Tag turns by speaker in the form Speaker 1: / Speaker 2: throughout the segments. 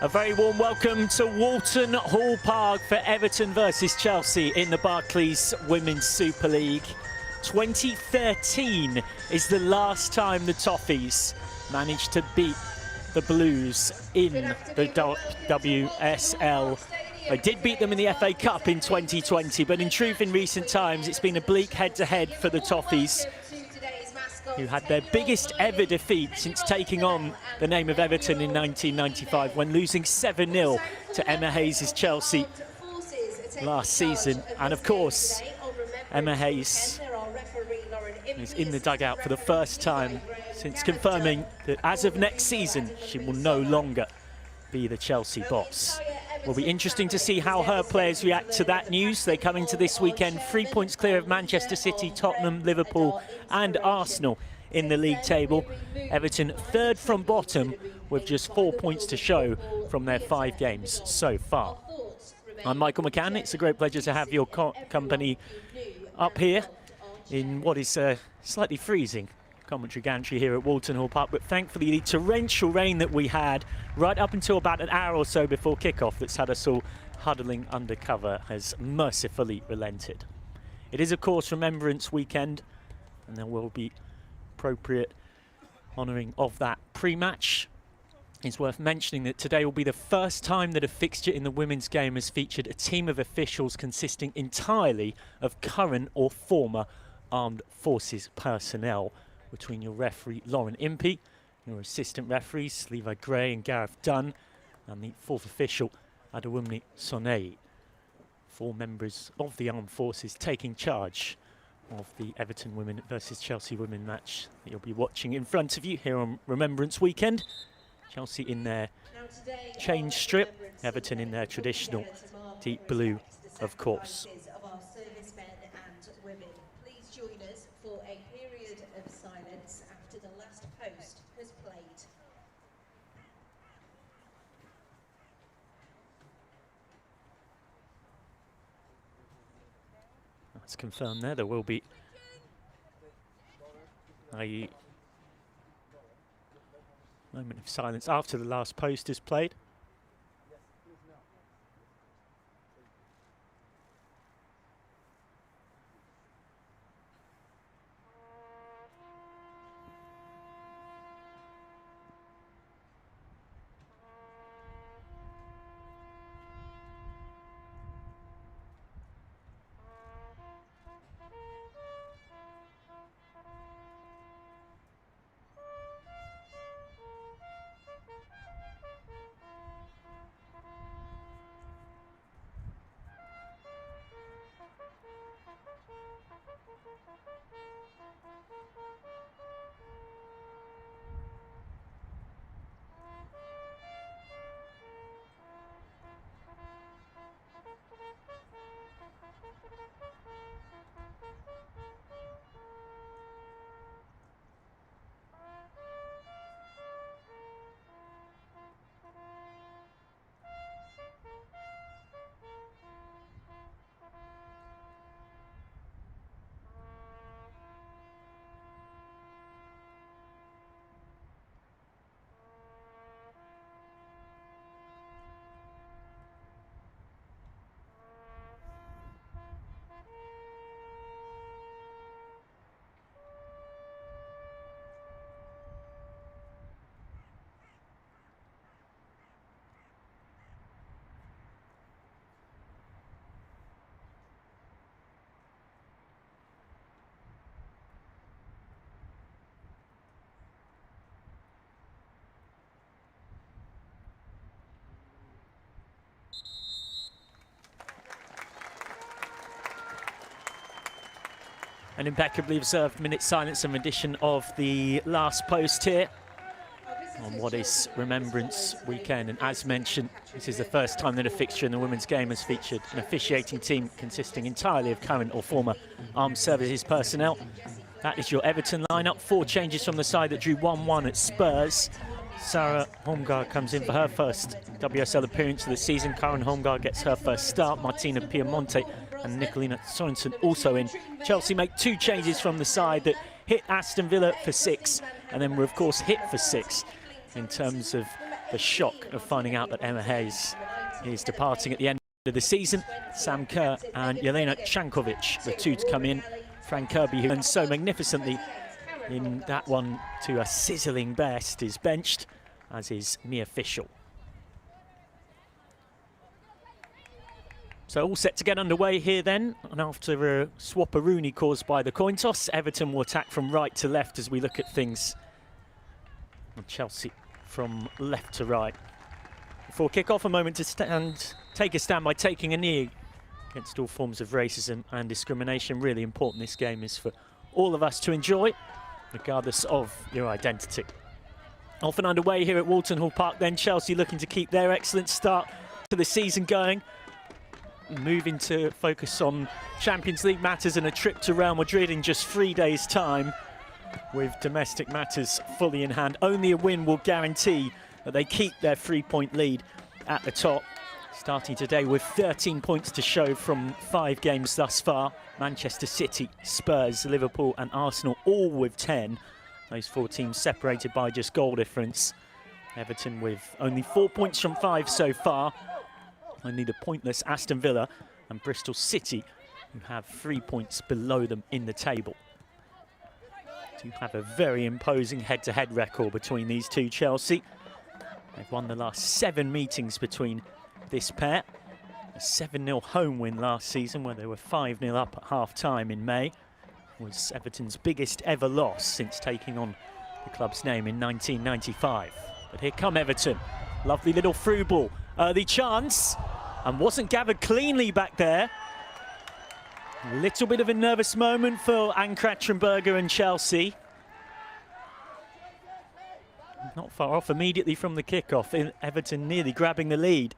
Speaker 1: A very warm welcome to Walton Hall Park for Everton versus Chelsea in the Barclays Women's Super League. 2013 is the last time the Toffees managed to beat the Blues in the WSL. They did beat them in the FA Cup in 2020, but in truth, in recent times, it's been a bleak head-to-head for the Toffees, who had their biggest ever defeat since taking on the name of Everton in 1995 when losing 7-0 to Emma Hayes' Chelsea last season. And of course, Emma Hayes is in the dugout for the first time since confirming that as of next season, she will no longer be the Chelsea boss. Will be interesting to see how her players react to that news. They come into this weekend 3 points clear of Manchester City, Tottenham, Liverpool and Arsenal in the league table. Everton third from bottom with just 4 points to show from their 5 games so far. I'm Michael McCann. It's a great pleasure to have your company up here in what is slightly freezing commentary gantry here at Walton Hall Park, but thankfully the torrential rain that we had right up until about an hour or so before kickoff that's had us all huddling under cover has mercifully relented. It is of course Remembrance Weekend, and there will be appropriate honouring of that pre-match. It's worth mentioning that today will be the first time that a fixture in the women's game has featured a team of officials consisting entirely of current or former armed forces personnel, between your referee Lauren Impey, your assistant referees Levi Gray and Gareth Dunn, and the fourth official Adewumni Sonei. 4 members of the armed forces taking charge of the Everton women versus Chelsea women match that you'll be watching in front of you here on Remembrance Weekend. Chelsea in their change strip, Everton in their traditional deep blue, of course. That's confirmed there. There will be a moment of silence after the last post is played. An impeccably observed minute silence and rendition of the last post here on what is Remembrance Weekend. And as mentioned, this is the first time that a fixture in the women's game has featured an officiating team consisting entirely of current or former armed services personnel. That is your Everton lineup. 4 changes from the side that drew 1-1 at Spurs. Sarah Holmgaard comes in for her first WSL appearance of the season. Karen Holmgaard gets her first start. Martina Piemonte and Nicolina Sorensen also in. Chelsea make 2 changes from the side that hit Aston Villa for 6, and then were of course hit for 6 in terms of the shock of finding out that Emma Hayes is departing at the end of the season. Sam Kerr and Jelena Chankovic, the two to come in. Fran Kirby, who earned so magnificently in that one to a sizzling best, is benched, as is Mia Fischel. So all set to get underway here then, and after a swap-a-rooney caused by the coin toss, Everton will attack from right to left as we look at things, and Chelsea from left to right. Before kick-off, a moment to take a stand by taking a knee against all forms of racism and discrimination. Really important this game is for all of us to enjoy, regardless of your identity. Off and underway here at Walton Hall Park then, Chelsea looking to keep their excellent start to the season going. Moving to focus on Champions League matters and a trip to Real Madrid in just 3 days' time, with domestic matters fully in hand. Only a win will guarantee that they keep their 3-point lead at the top. Starting today with 13 points to show from 5 games thus far. Manchester City, Spurs, Liverpool and Arsenal all with 10. Those 4 teams separated by just goal difference. Everton with only 4 points from 5 so far. Only the pointless Aston Villa and Bristol City, who have 3 points below them in the table. Do have a very imposing head-to-head record between these two. Chelsea, they've won the last 7 meetings between this pair. A 7-0 home win last season, where they were 5-0 up at half-time in May, was Everton's biggest ever loss since taking on the club's name in 1995. But here come Everton. Lovely little through ball. Early chance, and wasn't gathered cleanly back there. A little bit of a nervous moment for Anne Katrenberger and Chelsea. Not far off immediately from the kickoff. Everton nearly grabbing the lead.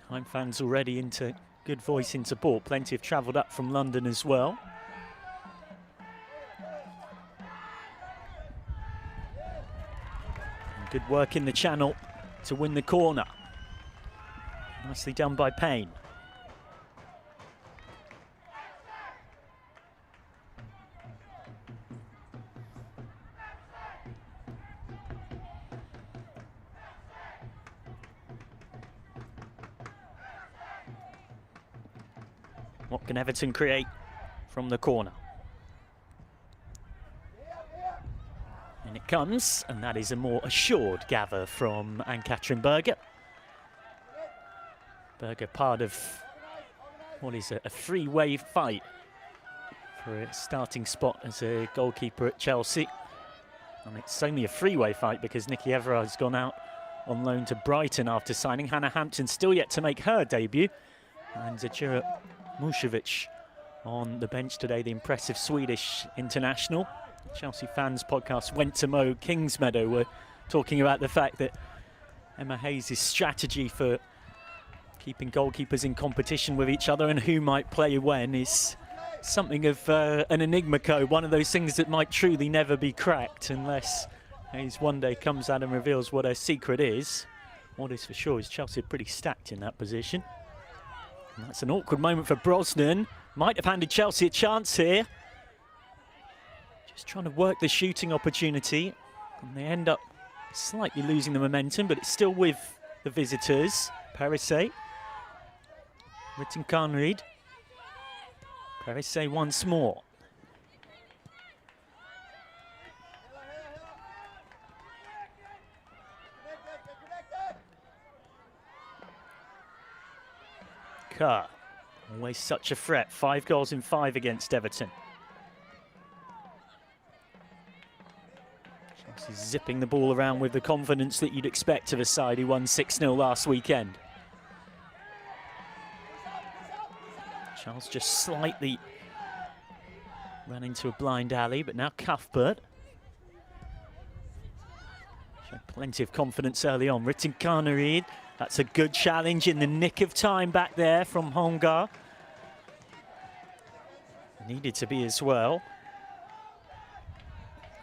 Speaker 1: Home fans already into good voice in support. Plenty have travelled up from London as well. Good work in the channel to win the corner. Nicely done by Payne. What can Everton create from the corner? And it comes, and that is a more assured gather from Anne Katrenberger. Berger part of what is a three-way fight for a starting spot as a goalkeeper at Chelsea. And it's only a three-way fight because Nikki Everard has gone out on loan to Brighton after signing. Hannah Hampton still yet to make her debut. And Zecira Mušović on the bench today, the impressive Swedish international. Chelsea Fans podcast Went to Mow Kingsmeadow were talking about the fact that Emma Hayes' strategy for keeping goalkeepers in competition with each other and who might play when is something of an enigma code, one of those things that might truly never be cracked unless Hayes one day comes out and reveals what her secret is. What is for sure is Chelsea are pretty stacked in that position. And that's an awkward moment for Brosnan. Might have handed Chelsea a chance here. Just trying to work the shooting opportunity, and they end up slightly losing the momentum, but it's still with the visitors. Perisset, Ritten Kahnryd, Perisset once more. Kerr, always such a threat. 5 goals in 5 against Everton. She's zipping the ball around with the confidence that you'd expect of a side who won 6-0 last weekend. Charles just slightly ran into a blind alley, but now Cuthbert. Showed plenty of confidence early on. Ritten Kahnryd, that's a good challenge in the nick of time back there from Hongar. Needed to be as well.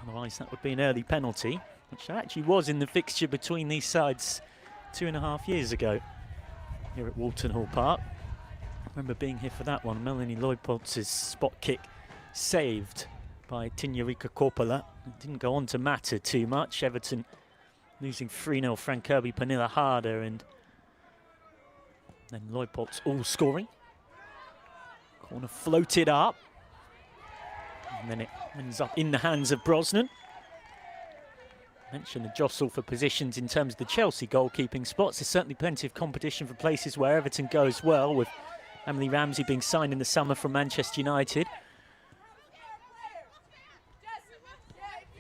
Speaker 1: Otherwise, that would be an early penalty, which actually was in the fixture between these sides 2.5 years ago here at Walton Hall Park. I remember being here for that one. Melanie Leupolz's spot kick saved by Tinyarika Korpala. It didn't go on to matter too much. Everton losing 3-0, Frank Kirby, Pernilla Harder, and then Loipolt's all scoring. Corner floated up, and then it ends up in the hands of Brosnan. Mentioned the jostle for positions in terms of the Chelsea goalkeeping spots. There's certainly plenty of competition for places where Everton goes well, with Emily Ramsey being signed in the summer from Manchester United.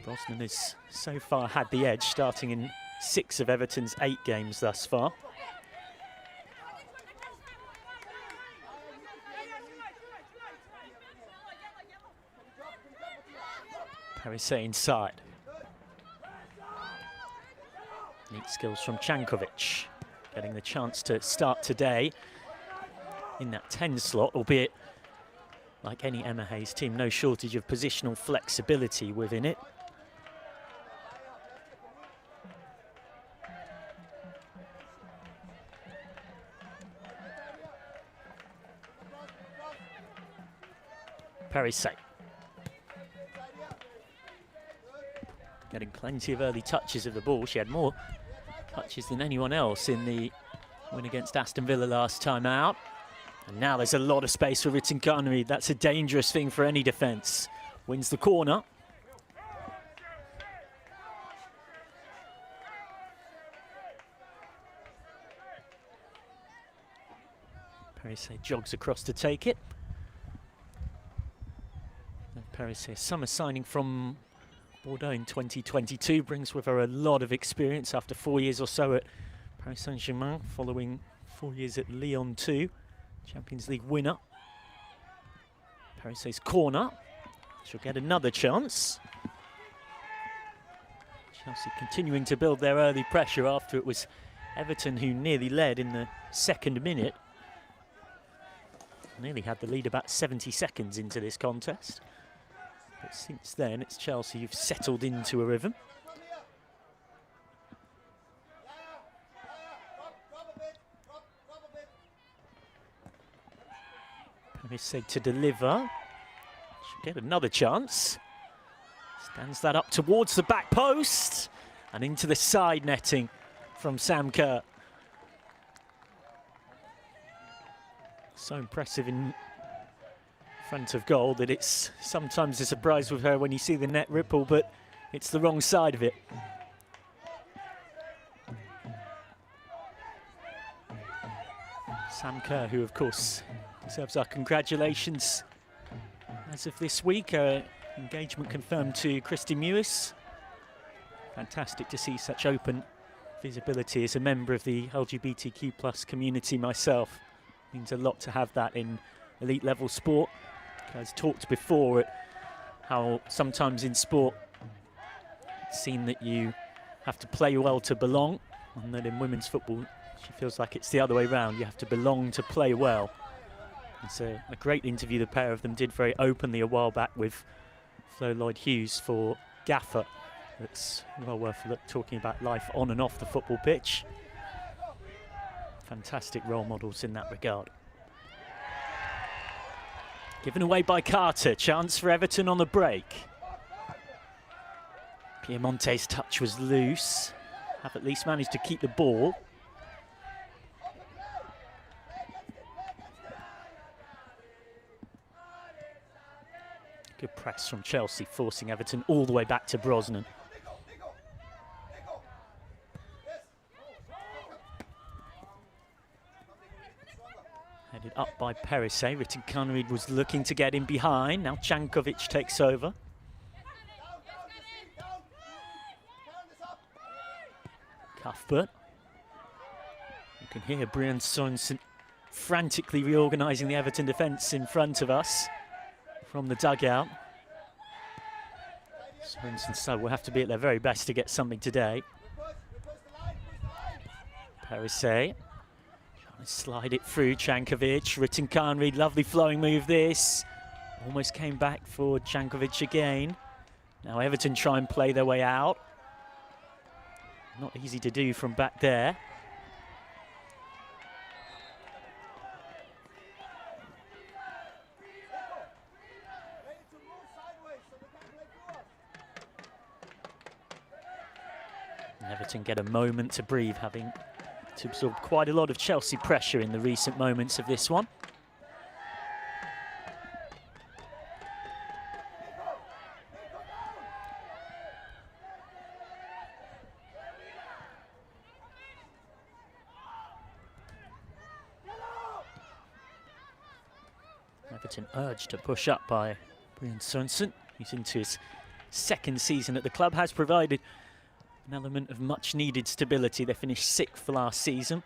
Speaker 1: Brosnan has so far had the edge, starting in 6 of Everton's 8 games thus far. Parise inside. Neat skills from Cankovic, getting the chance to start today in that 10 slot, albeit like any Emma Hayes team, no shortage of positional flexibility within it. Parise getting plenty of early touches of the ball. She had more touches than anyone else in the win against Aston Villa last time out. And now there's a lot of space for Rittenkanri. That's a dangerous thing for any defence. Wins the corner. Parise jogs across to take it. And Parise, summer signing from Bordeaux in 2022, brings with her a lot of experience after 4 years or so at Paris Saint-Germain, following 4 years at Lyon 2, Champions League winner. Parise's corner, she'll get another chance. Chelsea continuing to build their early pressure after it was Everton who nearly led in the 2nd minute. Nearly had the lead about 70 seconds into this contest. But since then, it's Chelsea who've settled into a rhythm. Parise to deliver. She'll get another chance. Stands that up towards the back post and into the side netting from Sam Kerr. So impressive in front of goal that it's sometimes a surprise with her when you see the net ripple, but it's the wrong side of it. Sam Kerr, who of course deserves our congratulations as of this week. Engagement confirmed to Christy Mewis. Fantastic to see such open visibility as a member of the LGBTQ+ community myself. Means a lot to have that in elite level sport. I've talked before at how sometimes in sport it's seen that you have to play well to belong, and that in women's football she feels like it's the other way around. You have to belong to play well. It's a great interview the pair of them did very openly a while back with Flo Lloyd-Hughes for Gaffer. It's well worth a look, talking about life on and off the football pitch. Fantastic role models in that regard. Given away by Carter, chance for Everton on the break. Piemonte's touch was loose. Have at least managed to keep the ball. Good press from Chelsea, forcing Everton all the way back to Brosnan. Headed up by Parise. Rittenkanri was looking to get in behind. Now Cankovic takes over. Cuthbert. You can hear Brian Sorensen frantically reorganising the Everton defence in front of us from the dugout. Sorensen's side will have to be at their very best to get something today. Parise. Slide it through Cankovic. Rittenkanri, lovely flowing move this. Almost came back for Cankovic again. Now Everton try and play their way out. Not easy to do from back there. Everton get a moment to breathe, having to absorb quite a lot of Chelsea pressure in the recent moments of this one. Everton urged to push up by Brian Sørensen. He's into his second season at the club, has provided an element of much needed stability. They finished 6th last season.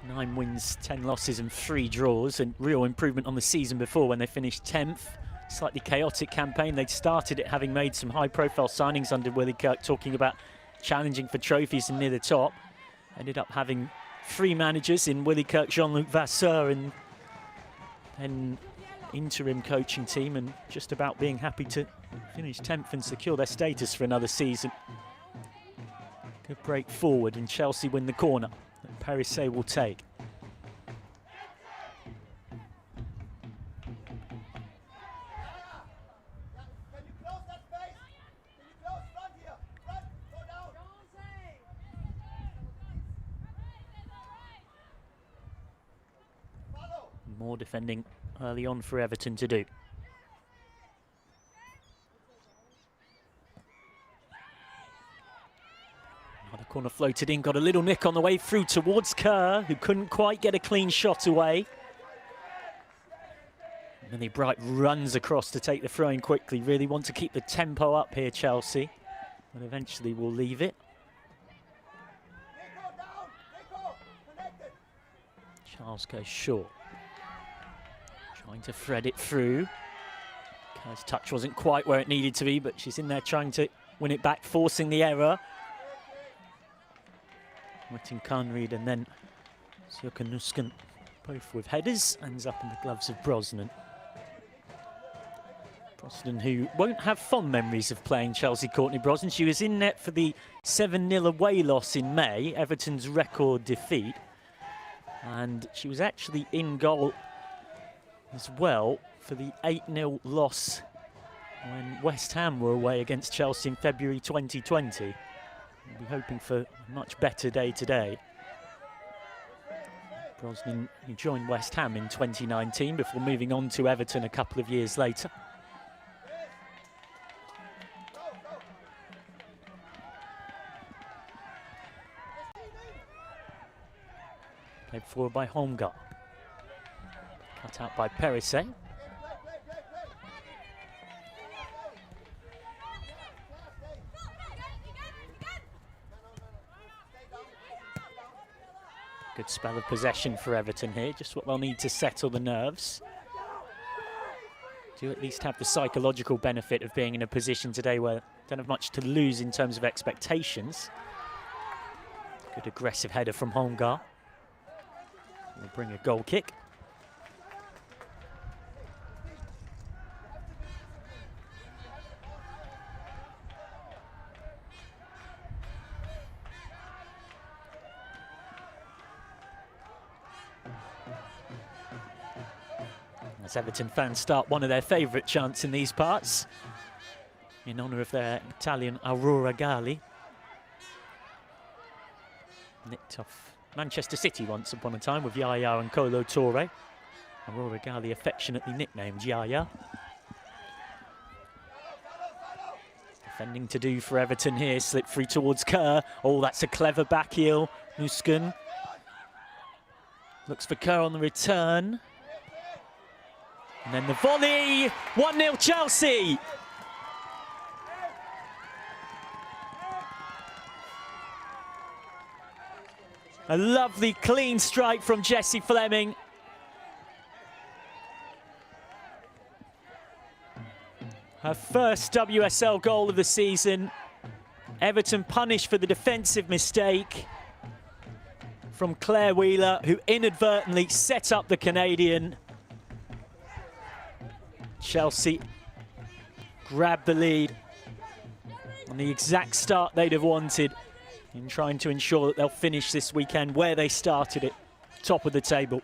Speaker 1: 9 wins, 10 losses and 3 draws, and real improvement on the season before when they finished 10th. Slightly chaotic campaign. They'd started it having made some high-profile signings under Willie Kirk, talking about challenging for trophies and near the top. Ended up having 3 managers in Willie Kirk, Jean-Luc Vasseur, and then interim coaching team, and just about being happy to finish 10th and secure their status for another season. Good break forward, and Chelsea win the corner that Parisset will take. More defending early on for Everton to do. Another corner floated in, got a little nick on the way through towards Kerr, who couldn't quite get a clean shot away. And then Bright runs across to take the throw in quickly. Really want to keep the tempo up here, Chelsea, but eventually will leave it. Charles goes short. Trying to thread it through. Kerr's touch wasn't quite where it needed to be, but she's in there trying to win it back, forcing the error. Martin Kanried and then Sjöken both with headers, ends up in the gloves of Brosnan. Brosnan, who won't have fond memories of playing Chelsea, Courtney Brosnan. She was in net for the 7-0 away loss in May, Everton's record defeat. And she was actually in goal as well for the 8-0 loss when West Ham were away against Chelsea in February 2020. We'll be hoping for a much better day today. Brosnan, who joined West Ham in 2019 before moving on to Everton a couple of years later. Played forward by Holmgar. Cut out by Parisset. Good spell of possession for Everton here, just what they'll need to settle the nerves. Do at least have the psychological benefit of being in a position today where they don't have much to lose in terms of expectations. Good aggressive header from Holmgar. Will bring a goal kick. As Everton fans start one of their favourite chants in these parts, in honour of their Italian Aurora Gali. Nicked off Manchester City once upon a time with Yaya and Kolo Touré. Aurora Gali affectionately nicknamed Yaya. Defending to do for Everton here, slip free towards Kerr. Oh, that's a clever back heel, Nusken. Looks for Kerr on the return. And then the volley, 1-0 Chelsea. A lovely clean strike from Jessie Fleming. Her first WSL goal of the season. Everton punished for the defensive mistake from Claire Wheeler, who inadvertently set up the Canadian. Chelsea grabbed the lead on the exact start they'd have wanted in trying to ensure that they'll finish this weekend where they started it, top of the table.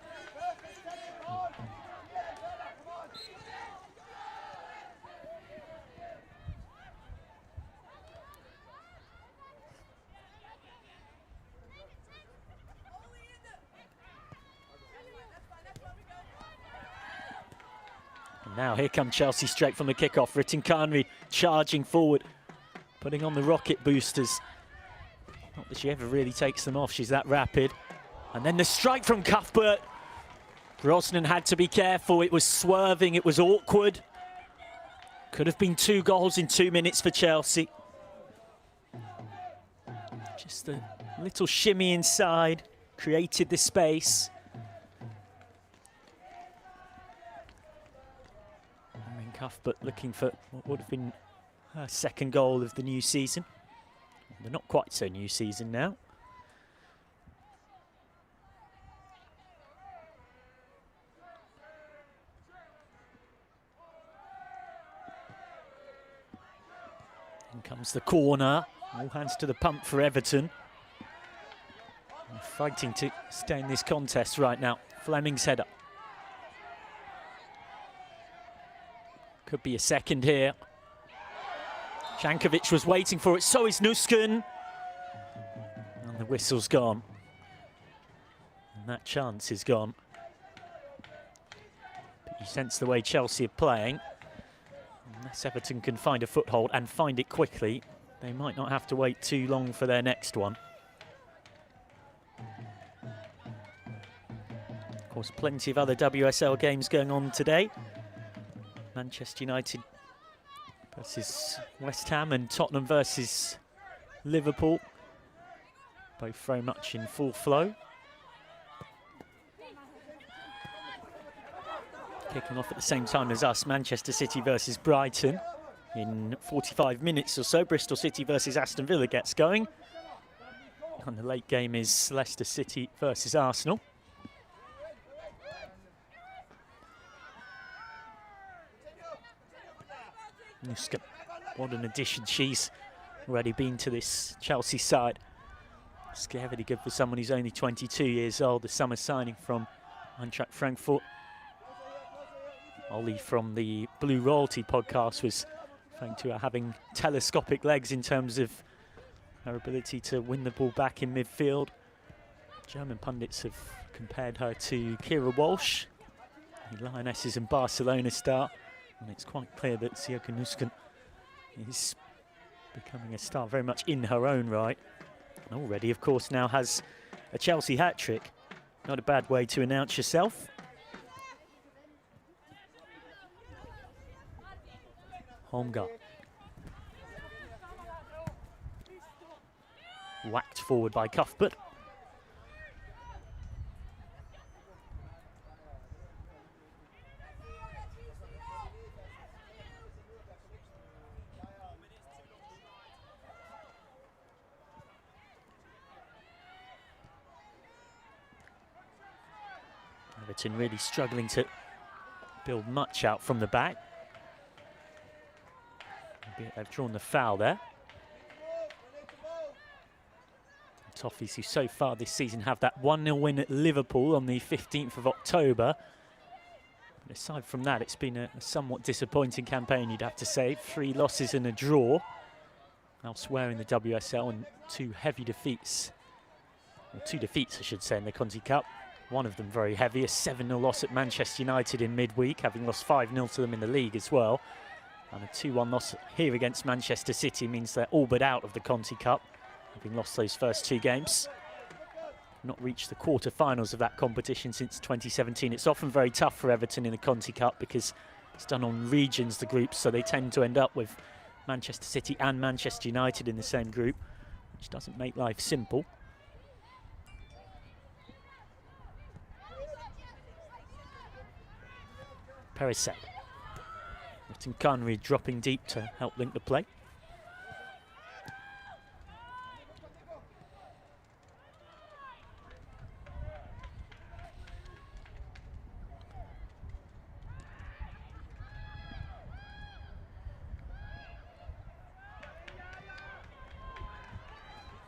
Speaker 1: Now here come Chelsea straight from the kickoff. Rittinkanri charging forward, putting on the rocket boosters. Not that she ever really takes them off, she's that rapid. And then the strike from Cuthbert. Brosnan had to be careful, it was swerving, it was awkward. Could have been 2 goals in 2 minutes for Chelsea. Just a little shimmy inside, created the space. And then Cuthbert looking for what would have been her second goal of the new season. They're not quite so new season now. In comes the corner. All hands to the pump for Everton. They're fighting to stay in this contest right now. Fleming's header. Could be a second here. Jankovic was waiting for it, so is Nusken. And the whistle's gone. And that chance is gone. But you sense the way Chelsea are playing. Unless Everton can find a foothold and find it quickly, they might not have to wait too long for their next one. Of course, plenty of other WSL games going on today. Manchester United versus West Ham and Tottenham versus Liverpool. Both very much in full flow. Kicking off at the same time as us, Manchester City versus Brighton. In 45 minutes or so, Bristol City versus Aston Villa gets going. And the late game is Leicester City versus Arsenal. Nusken, what an addition she's already been to this Chelsea side. Scarily good for someone who's only 22 years old. The summer signing from Eintracht Frankfurt. Ollie from the Blue Royalty podcast was referring to her having telescopic legs in terms of her ability to win the ball back in midfield. German pundits have compared her to Kira Walsh, the Lionesses and Barcelona star, and it's quite clear that Sjoeke Nusken is becoming a star very much in her own right, and already of course now has a Chelsea hat-trick. Not a bad way to announce yourself. Holmgart. Whacked forward by Cuthbert. Everton really struggling to build much out from the back. They've drawn the foul there. The Toffees, who so far this season have that 1-0 win at Liverpool on the 15th of October. But aside from that, it's been a somewhat disappointing campaign, you'd have to say. 3 losses and a draw elsewhere in the WSL, and 2 heavy defeats. Well, 2 defeats, I should say, in the Conti Cup. One of them very heavy, a 7-0 loss at Manchester United in midweek, having lost 5-0 to them in the league as well. And a 2-1 loss here against Manchester City means they're all but out of the Conti Cup, having lost those first 2 games. Not reached the quarter-finals of that competition since 2017. It's often very tough for Everton in the Conti Cup because it's done on regions, the groups, so they tend to end up with Manchester City and Manchester United in the same group, which doesn't make life simple. Perisset. Rittinkanri dropping deep to help link the play.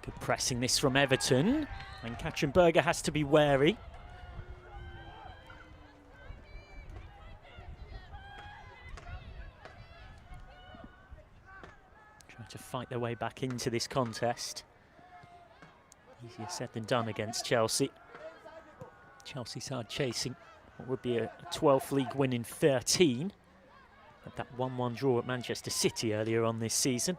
Speaker 1: Good pressing this from Everton, and Katzenberger has to be wary. To fight their way back into this contest. Easier said than done against Chelsea. Chelsea side chasing what would be a 12th league win in 13. Had that 1-1 draw at Manchester City earlier on this season.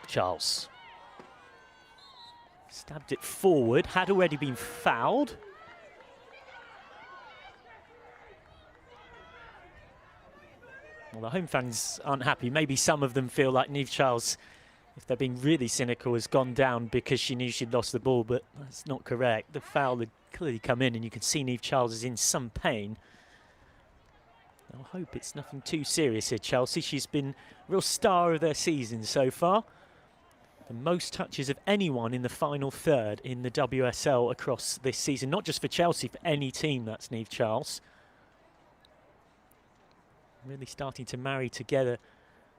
Speaker 1: Charles. Stabbed it forward, had already been fouled. Well, the home fans aren't happy. Maybe some of them feel like Niamh Charles, if they're being really cynical, has gone down because she knew she'd lost the ball, but that's not correct. The foul had clearly come in, and you can see Niamh Charles is in some pain. I hope it's nothing too serious here, Chelsea. She's been a real star of their season so far. The most touches of anyone in the final third in the WSL across this season. Not just for Chelsea, for any team, that's Niamh Charles. Really starting to marry together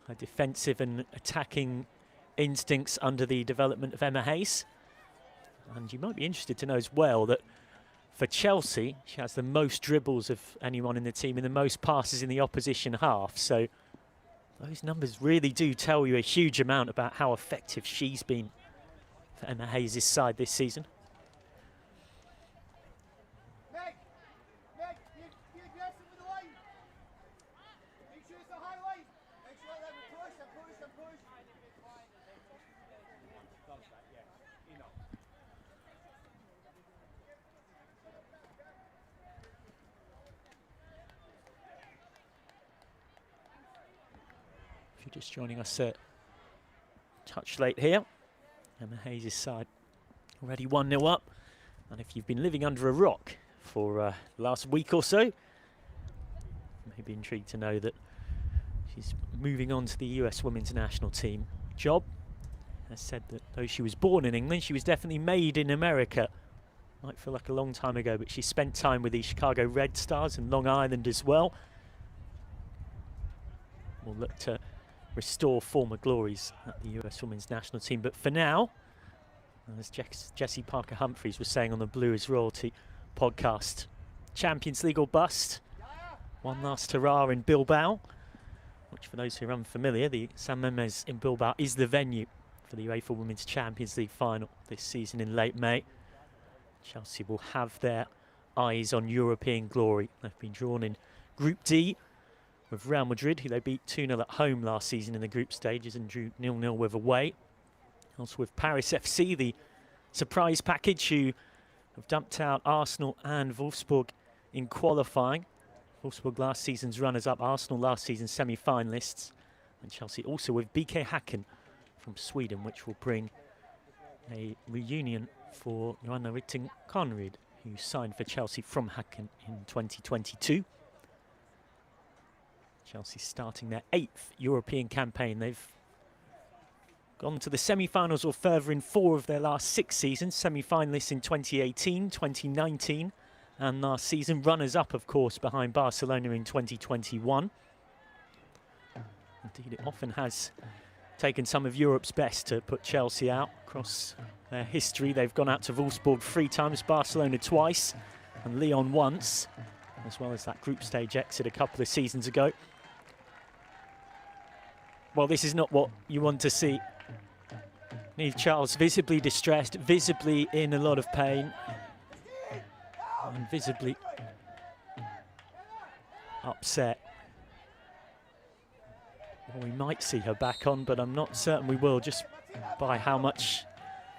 Speaker 1: her defensive and attacking instincts under the development of Emma Hayes. And you might be interested to know as well that for Chelsea, she has the most dribbles of anyone in the team and the most passes in the opposition half. So those numbers really do tell you a huge amount about how effective she's been for Emma Hayes' side this season. If you're just joining us touch late here, Emma Hayes' side already 1-0 up. And if you've been living under a rock for the last week or so, you may be intrigued to know that she's moving on to the US Women's National Team job. Has said that though she was born in England, she was definitely made in America. Might feel like a long time ago, but she spent time with the Chicago Red Stars and Long Island as well. We'll look to restore former glories at the US Women's National Team. But for now, as Jessie Parker-Humphries was saying on the Blue is Royalty podcast, Champions League or bust. One last hurrah in Bilbao, which for those who are unfamiliar, the San Mamés in Bilbao is the venue for the UEFA Women's Champions League final this season in late May. Chelsea will have their eyes on European glory. They've been drawn in Group D with Real Madrid, who they beat 2-0 at home last season in the group stages and drew 0-0 with away. Also with Paris FC, the surprise package, who have dumped out Arsenal and Wolfsburg in qualifying. Wolfsburg last season's runners-up, Arsenal last season's semi-finalists. And Chelsea also with BK Häcken from Sweden, which will bring a reunion for Johanna Rytting Kaneryd, who signed for Chelsea from Häcken in 2022. Chelsea starting their 8th European campaign. They've gone to the semi-finals or further in 4 of their last 6 seasons. Semi-finalists in 2018, 2019, and last season. Runners-up, of course, behind Barcelona in 2021. Indeed, it often has taken some of Europe's best to put Chelsea out across their history. They've gone out to Wolfsburg 3 times, Barcelona twice, and Lyon once, as well as that group stage exit a couple of seasons ago. Well, this is not what you want to see. Niamh Charles visibly distressed, visibly in a lot of pain, and visibly upset. Well, we might see her back on, but I'm not certain we will, just by how much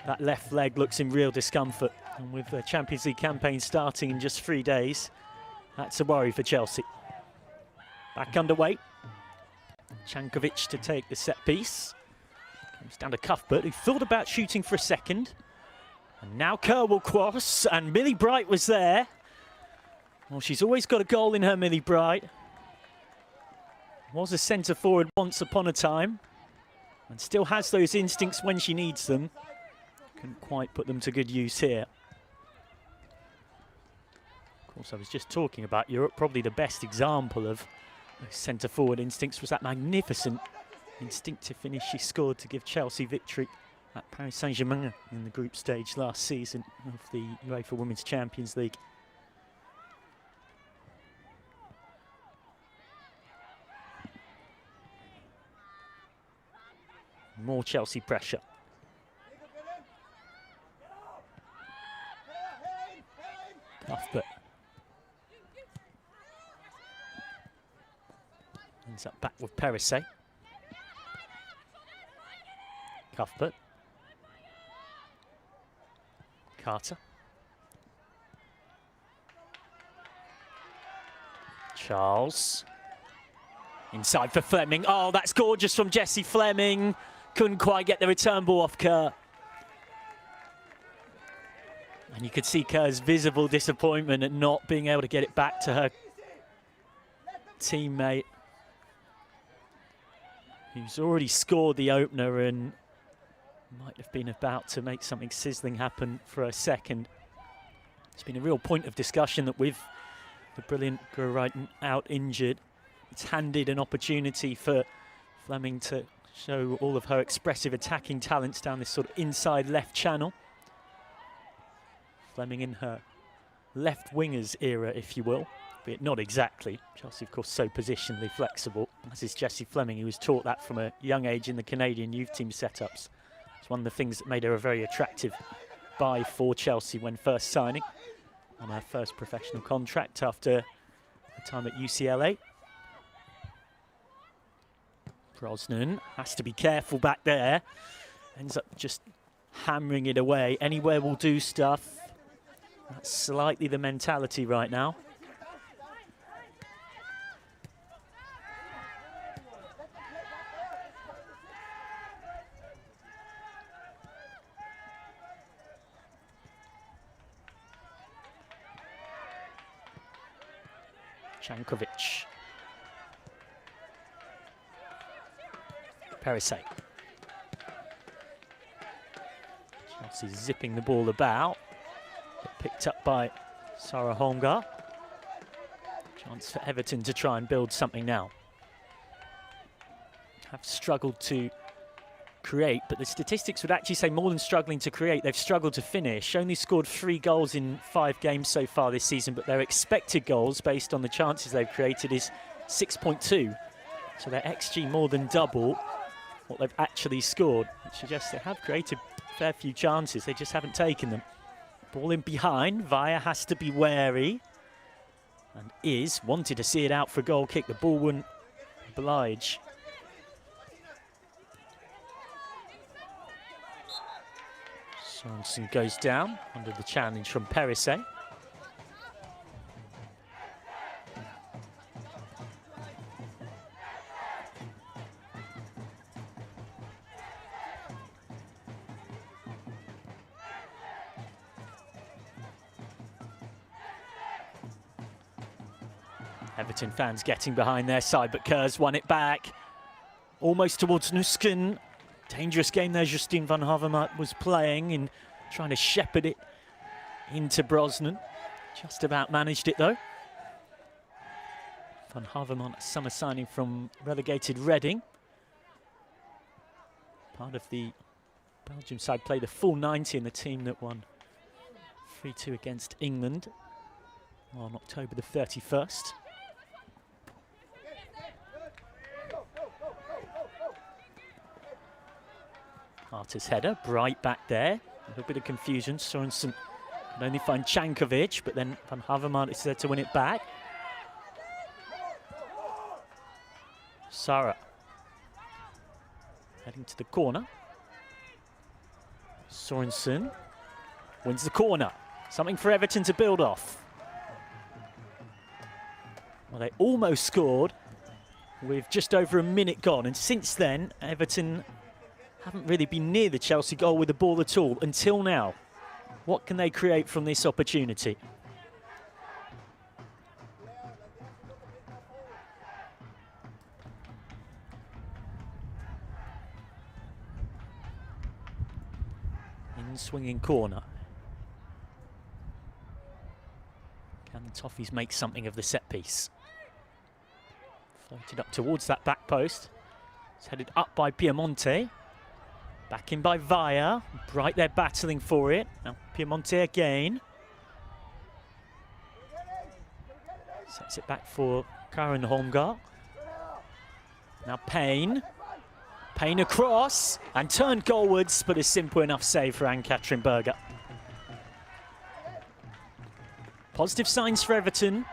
Speaker 1: that left leg looks in real discomfort. And with the Champions League campaign starting in just 3 days, that's a worry for Chelsea. Back underway. Cankovic to take the set piece. Comes down to Cuthbert, who thought about shooting for a second. And now Kerr will cross, and Millie Bright was there. Well, she's always got a goal in her, Millie Bright. Was a centre forward once upon a time, and still has those instincts when she needs them. Couldn't quite put them to good use here. Of course, I was just talking about Europe. Probably the best example of those centre forward instincts was that magnificent instinctive finish she scored to give Chelsea victory at Paris Saint-Germain in the group stage last season of the UEFA Women's Champions League. More Chelsea pressure. Cuthbert ends up back with Perisset. Cuthbert. Carter. Charles. Inside for Fleming. Oh, that's gorgeous from Jessie Fleming. Couldn't quite get the return ball off Kerr. And you could see Kerr's visible disappointment at not being able to get it back to her teammate, who's already scored the opener and might have been about to make something sizzling happen for a second. It's been a real point of discussion that with the brilliant Gurright out injured, it's handed an opportunity for Fleming to show all of her expressive attacking talents down this sort of inside left channel. Fleming in her left wingers era, if you will, but not exactly. Chelsea, of course, so positionally flexible, as is Jessie Fleming, who was taught that from a young age in the Canadian youth team setups. It's one of the things that made her a very attractive buy for Chelsea when first signing on her first professional contract after a time at UCLA. Brosnan has to be careful back there. Ends up just hammering it away. Anywhere will do stuff. That's slightly the mentality right now. Jankovic. Perisset. Chelsea zipping the ball about. Picked up by Sarah Holmgar. Chance for Everton to try and build something now. Have struggled to create, but the statistics would actually say more than struggling to create, they've struggled to finish. Only scored 3 goals in 5 games so far this season, but their expected goals based on the chances they've created is 6.2. So their XG more than double what they've actually scored, which suggests they have created a fair few chances, they just haven't taken them. Ball in behind, Via has to be wary and wanted to see it out for a goal kick. The ball wouldn't oblige. Sorensen goes down under the challenge from Perisset. Everton fans getting behind their side, but Kerr's won it back. Almost towards Nusken. Dangerous game there Justine van Havermaet was playing and trying to shepherd it into Brosnan. Just about managed it though. Van Havermaet, a summer signing from relegated Reading. Part of the Belgium side, played a full 90 in the team that won 3-2 against England on October the 31st. Carter's header, bright back there. A little bit of confusion. Sorensen can only find Jankovic, but then Van Havermaet is there to win it back. Sarah heading to the corner. Sorensen wins the corner. Something for Everton to build off. Well, they almost scored with just over a minute gone, and since then, Everton haven't really been near the Chelsea goal with the ball at all until now. What can they create from this opportunity? In swinging corner. Can the Toffees make something of the set piece? Floated up towards that back post. It's headed up by Piemonte. Back in by Via. Bright there battling for it. Now Piemonte again. Sets it back for Karen Holmgar. Now Payne. Payne across and turned goalwards, but a simple enough save for Ann-Katrin Berger. Positive signs for Everton.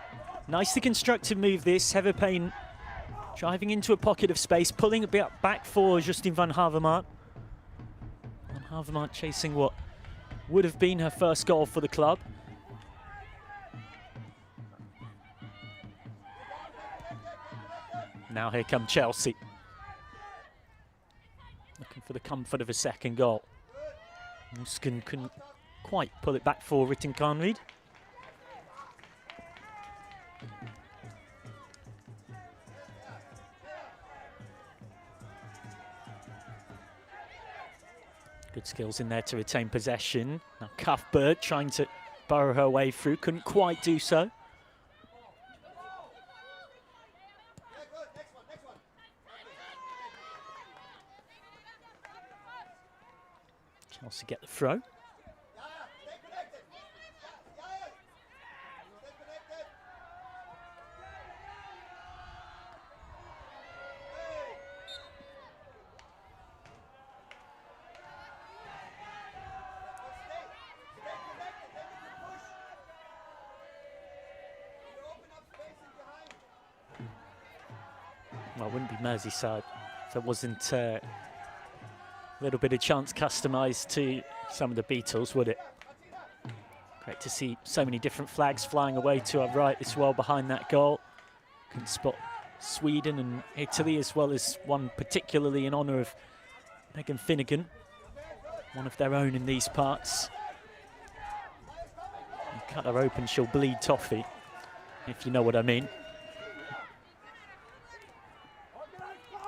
Speaker 1: Nicely constructed move this. Heather Payne driving into a pocket of space, pulling a bit back for Justine van Havermaet. Van Havermaet chasing what would have been her first goal for the club. Now here come Chelsea. Looking for the comfort of a second goal. Muskin couldn't quite pull it back for Ritten Kahnryd. Good skills in there to retain possession. Now Cuthbert trying to burrow her way through, couldn't quite do so. Chelsea get the throw. Well, it wouldn't be Merseyside if there wasn't a little bit of chance customised to some of the Beatles, would it? Great to see so many different flags flying away to our right as well behind that goal. Can spot Sweden and Italy, as well as one particularly in honour of Megan Finnegan, one of their own in these parts. You cut her open, she'll bleed toffee, if you know what I mean.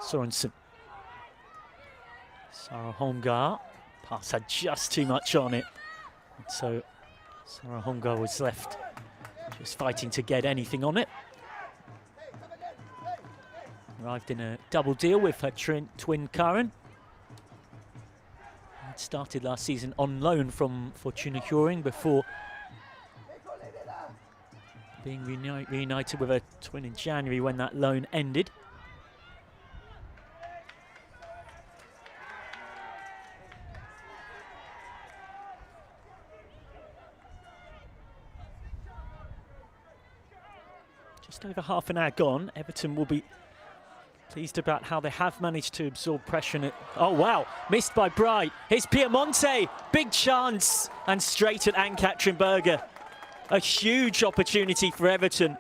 Speaker 1: Sorensen. Sarah Hongar. Pass had just too much on it. And so Sarah Hongar was left just fighting to get anything on it. Arrived in a double deal with her twin Karen. Started last season on loan from Fortuna Hjørring before being reunited with her twin in January when that loan ended. Just over half an hour gone. Everton will be pleased about how they have managed to absorb pressure in it. Oh, wow. Missed by Bright. Here's Piemonte. Big chance. And straight at Ann-Katrin Berger. A huge opportunity for Everton.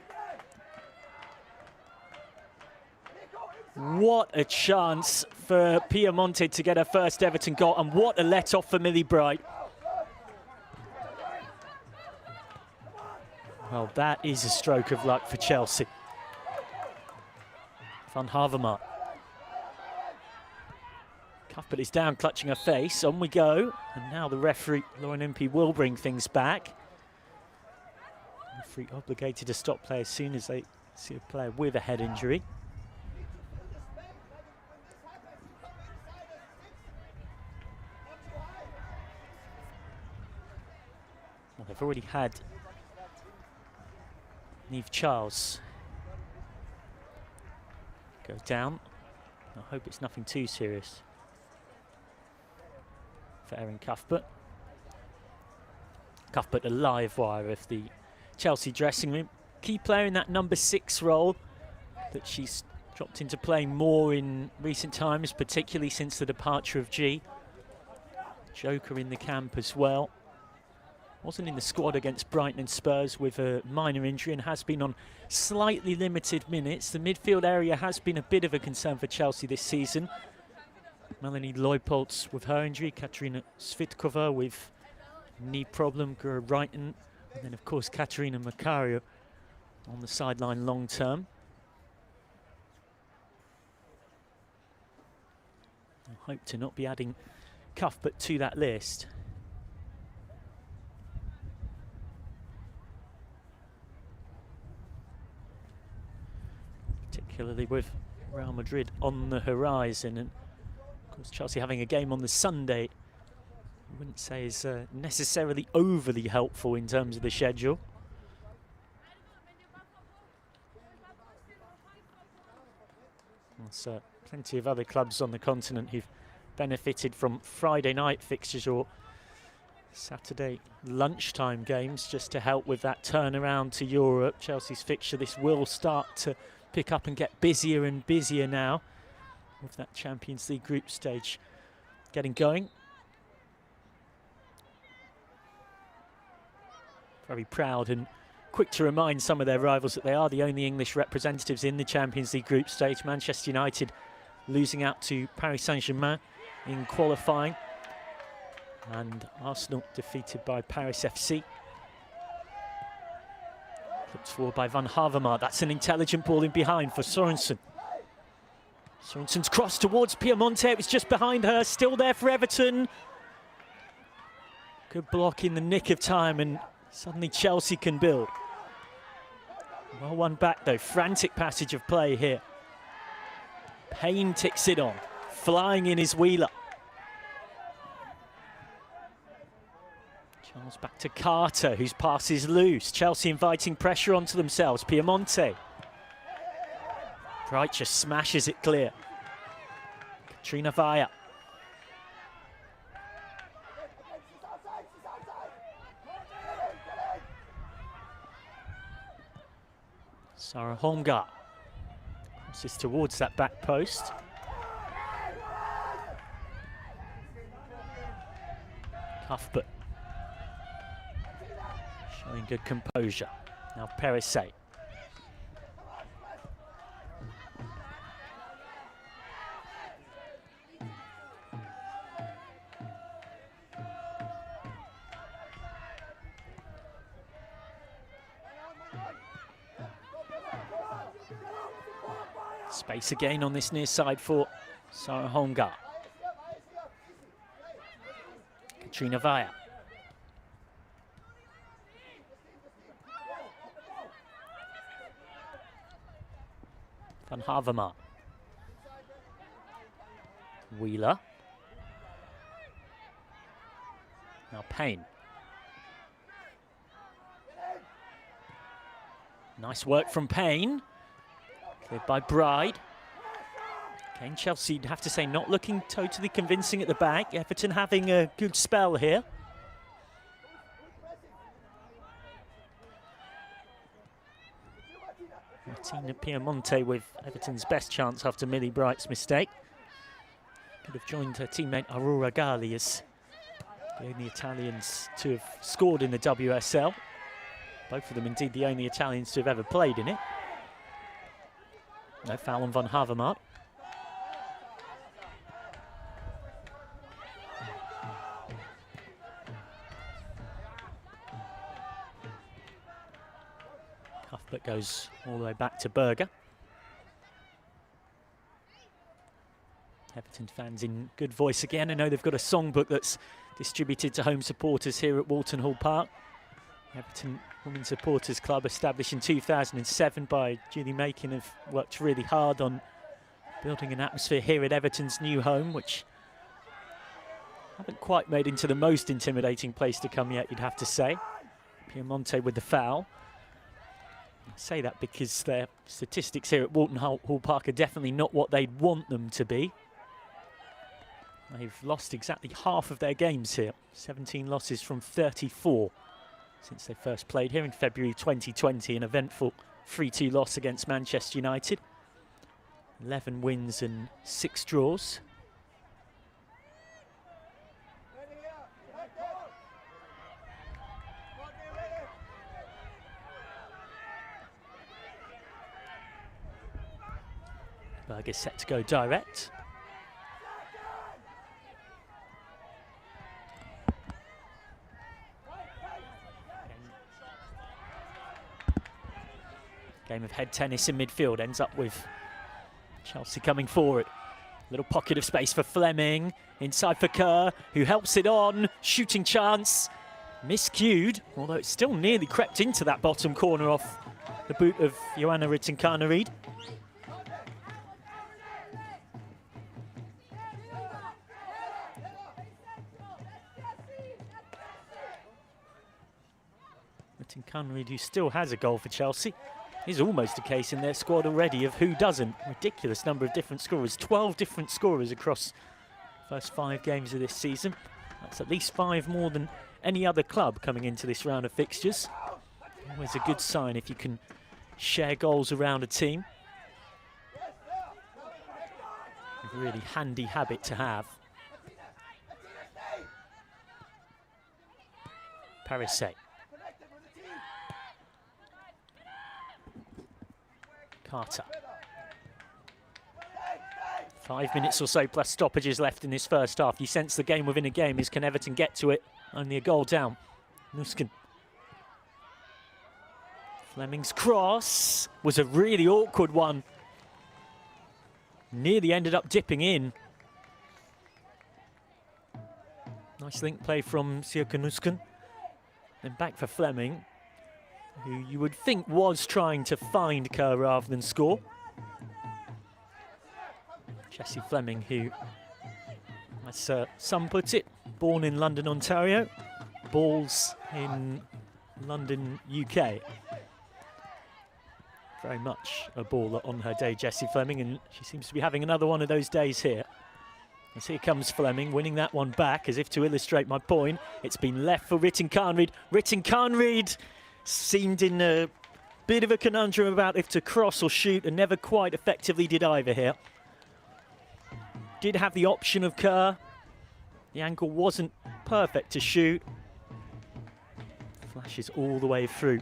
Speaker 1: What a chance for Piemonte to get her first Everton goal. And what a let-off for Millie Bright. Well, that is a stroke of luck for Chelsea. Van Havermaet. Cuthbert is down, clutching her face. On we go. And now the referee, Lauren Impey, will bring things back. The referee obligated to stop play as soon as they see a player with a head injury. Well, they've already had Niamh Charles go down. I hope it's nothing too serious for Erin Cuthbert. Cuthbert, a live wire of the Chelsea dressing room. Key player in that number 6 role that she's dropped into playing more in recent times, particularly since the departure of G. Joker in the camp as well. Wasn't in the squad against Brighton and Spurs with a minor injury and has been on slightly limited minutes. The midfield area has been a bit of a concern for Chelsea this season. Melanie Leupolz with her injury, Katarina Svitkova with knee problem, Gura Brighton, and then of course Katarina Macario on the sideline long term. I hope to not be adding Cuthbert to that list. Particularly with Real Madrid on the horizon, and of course Chelsea having a game on the Sunday, I wouldn't say is necessarily overly helpful in terms of the schedule. There's plenty of other clubs on the continent who've benefited from Friday night fixtures or Saturday lunchtime games just to help with that turnaround to Europe. Chelsea's fixture, this will start to pick up and get busier and busier now with that Champions League group stage getting going. Very proud and quick to remind some of their rivals that they are the only English representatives in the Champions League group stage. Manchester United losing out to Paris Saint-Germain in qualifying, and Arsenal defeated by Paris FC. Looked forward by Van Havermaet. That's an intelligent ball in behind for Sorensen. Sorensen's cross towards Piemonte. It was just behind her. Still there for Everton. Good block in the nick of time, and suddenly Chelsea can build. Well won back though. Frantic passage of play here. Payne ticks it on. Flying in his wheeler. Charles back to Carter, whose pass is loose. Chelsea inviting pressure onto themselves. Piemonte. Bright just smashes it clear. Katrina Vaya. Sarah Holmgart crosses towards that back post. Cuthbert showing good composure. Now Perisset. Space again on this near side for Sarah Holmgart. Katrina Vaya. Van Havermaet. Wheeler. Now Payne. Nice work from Payne. Cleared by Bride. Again, Chelsea, you'd have to say, not looking totally convincing at the back. Everton having a good spell here. Martina Piemonte with Everton's best chance after Millie Bright's mistake. Could have joined her teammate Aurora Gali as the only Italians to have scored in the WSL. Both of them indeed the only Italians to have ever played in it. No foul on Van Havermaet. Cuthbert goes all the way back to Berger. Everton fans in good voice again. I know they've got a songbook that's distributed to home supporters here at Walton Hall Park. Everton Women's Supporters Club, established in 2007 by Julie Makin, have worked really hard on building an atmosphere here at Everton's new home, which haven't quite made into the most intimidating place to come yet, you'd have to say. Piemonte with the foul. I say that because their statistics here at Walton Hall Park are definitely not what they'd want them to be. They've lost exactly half of their games here, 17 losses from 34. Since they first played here in February 2020, an eventful 3-2 loss against Manchester United. 11 wins and 6 draws. Berger set to go direct. Game of head tennis in midfield ends up with Chelsea coming forward. Little pocket of space for Fleming. Inside for Kerr, who helps it on. Shooting chance. Miscued, although it's still nearly crept into that bottom corner off the boot of Joanna Rittinkana-Reid. Rittinkana-Reid, who still has a goal for Chelsea. Is almost a case in their squad already of who doesn't. Ridiculous number of different scorers. 12 different scorers across the first 5 games of this season. That's at least 5 more than any other club coming into this round of fixtures. Always a good sign if you can share goals around a team. A really handy habit to have. Parise. Carter. 5 minutes or so plus stoppages left in this first half. You sense the game within a game is, can Everton get to it? Only a goal down. Nuskin. Fleming's cross was a really awkward one. Nearly ended up dipping in. Nice link play from Sierka Nuskin. Then back for Fleming, who you would think was trying to find Kerr rather than score. Jesse Fleming, who, as some put it, born in London, Ontario, balls in London, UK. Very much a baller on her day, Jessie Fleming, and she seems to be having another one of those days here. As here comes Fleming, winning that one back, as if to illustrate my point. It's been left for Ritten Carnreed. Ritten Carnreed seemed in a bit of a conundrum about if to cross or shoot, and never quite effectively did either here. Did have the option of Kerr. The angle wasn't perfect to shoot. Flashes all the way through.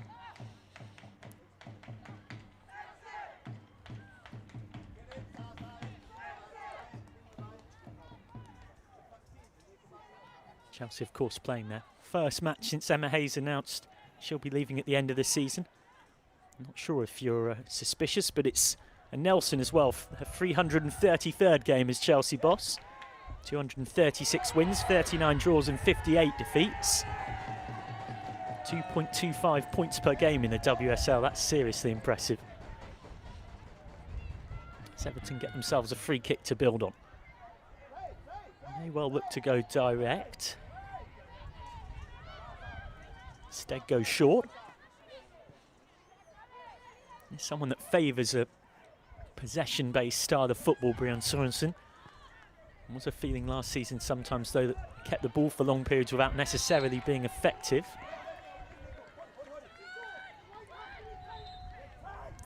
Speaker 1: Chelsea, of course, playing their first match since Emma Hayes announced she'll be leaving at the end of the season. I'm not sure if you're suspicious, but it's a Nelson as well. Her 333rd game as Chelsea boss. 236 wins, 39 draws and 58 defeats. 2.25 points per game in the WSL. That's seriously impressive. As Everton get themselves a free kick to build on. May well look to go direct. Steg goes short. He's someone that favours a possession-based style of football, Brian Sorensen. Was a feeling last season sometimes, though, that kept the ball for long periods without necessarily being effective.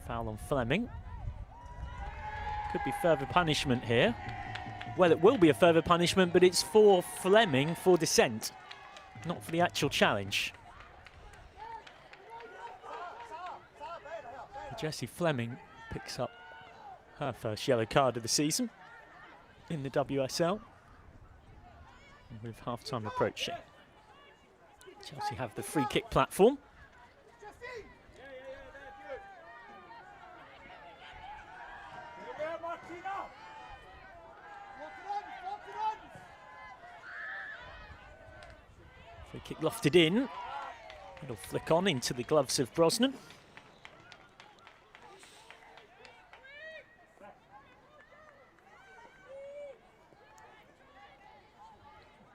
Speaker 1: Foul on Fleming. Could be further punishment here. Well, it will be a further punishment, but it's for Fleming for dissent, not for the actual challenge. Jessie Fleming picks up her first yellow card of the season in the WSL. And with half-time approaching, Chelsea have the free kick platform. Free kick lofted in. It'll flick on into the gloves of Brosnan.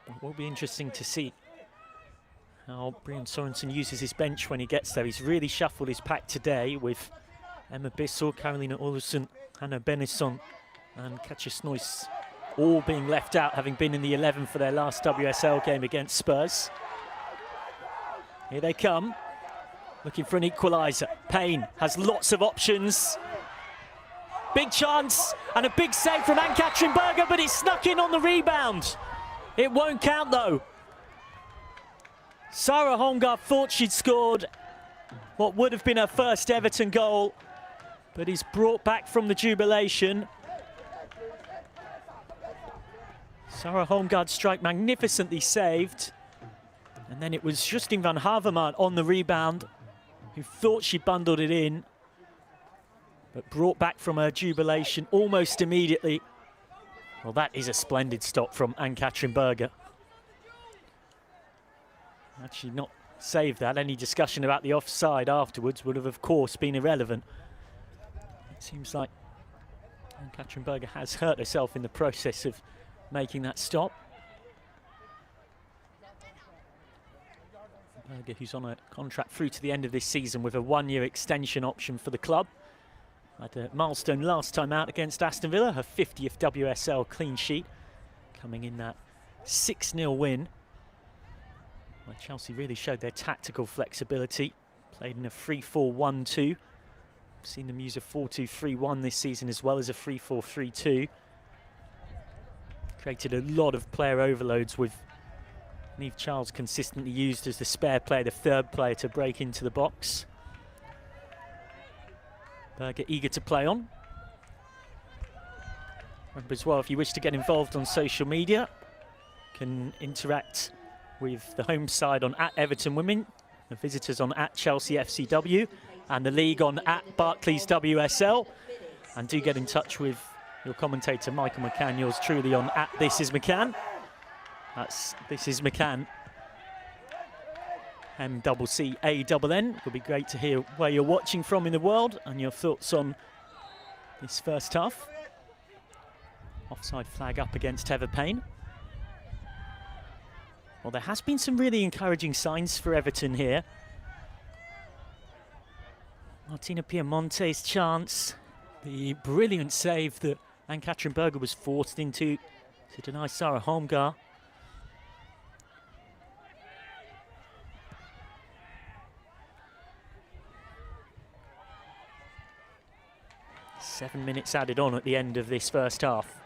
Speaker 1: It will be interesting to see how Brian Sorensen uses his bench when he gets there. He's really shuffled his pack today with Emma Bissell, Carolina Olsson, Hannah Benison and Katja Snoys all being left out, having been in the 11 for their last WSL game against Spurs. Here they come, looking for an equaliser. Payne has lots of options. Big chance and a big save from Ann-Katrin Berger, but it snuck in on the rebound. It won't count though. Sarah Holmgard thought she'd scored what would have been her first Everton goal, but is brought back from the jubilation. Sarah Holmgard's strike magnificently saved. And then it was Justine van Havermaet on the rebound, who thought she bundled it in, but brought back from her jubilation almost immediately. Well, that is a splendid stop from Ann-Katrin Berger. Had she not saved that, any discussion about the offside afterwards would have, of course, been irrelevant. It seems like Ann-Katrin Berger has hurt herself in the process of making that stop. Berger, who's on a contract through to the end of this season with a one-year extension option for the club. Had a milestone last time out against Aston Villa, her 50th WSL clean sheet, coming in that 6-0 win Well, Chelsea really showed their tactical flexibility. Played in a 3-4-1-2. Seen them use a 4-2-3-1 this season as well as a 3-4-3-2. Created a lot of player overloads with Niamh Charles consistently used as the spare player, the third player to break into the box. Berger eager to play on. Remember as well, if you wish to get involved on social media, can interact with the home side on @EvertonWomen, the visitors on @ChelseaFCW, and the league on @BarclaysWSL. And do get in touch with your commentator Michael McCann, yours truly on @ThisIsMcCann. That's This Is McCann, MCCANN. It'll be great to hear where you're watching from in the world and your thoughts on this first half. Offside flag up against Heather Payne. Well, there has been some really encouraging signs for Everton here. Martina Piemonte's chance, the brilliant save that Ann-Katrin Berger was forced into to deny Sarah Holmgar. Seven minutes added on at the end of this first half.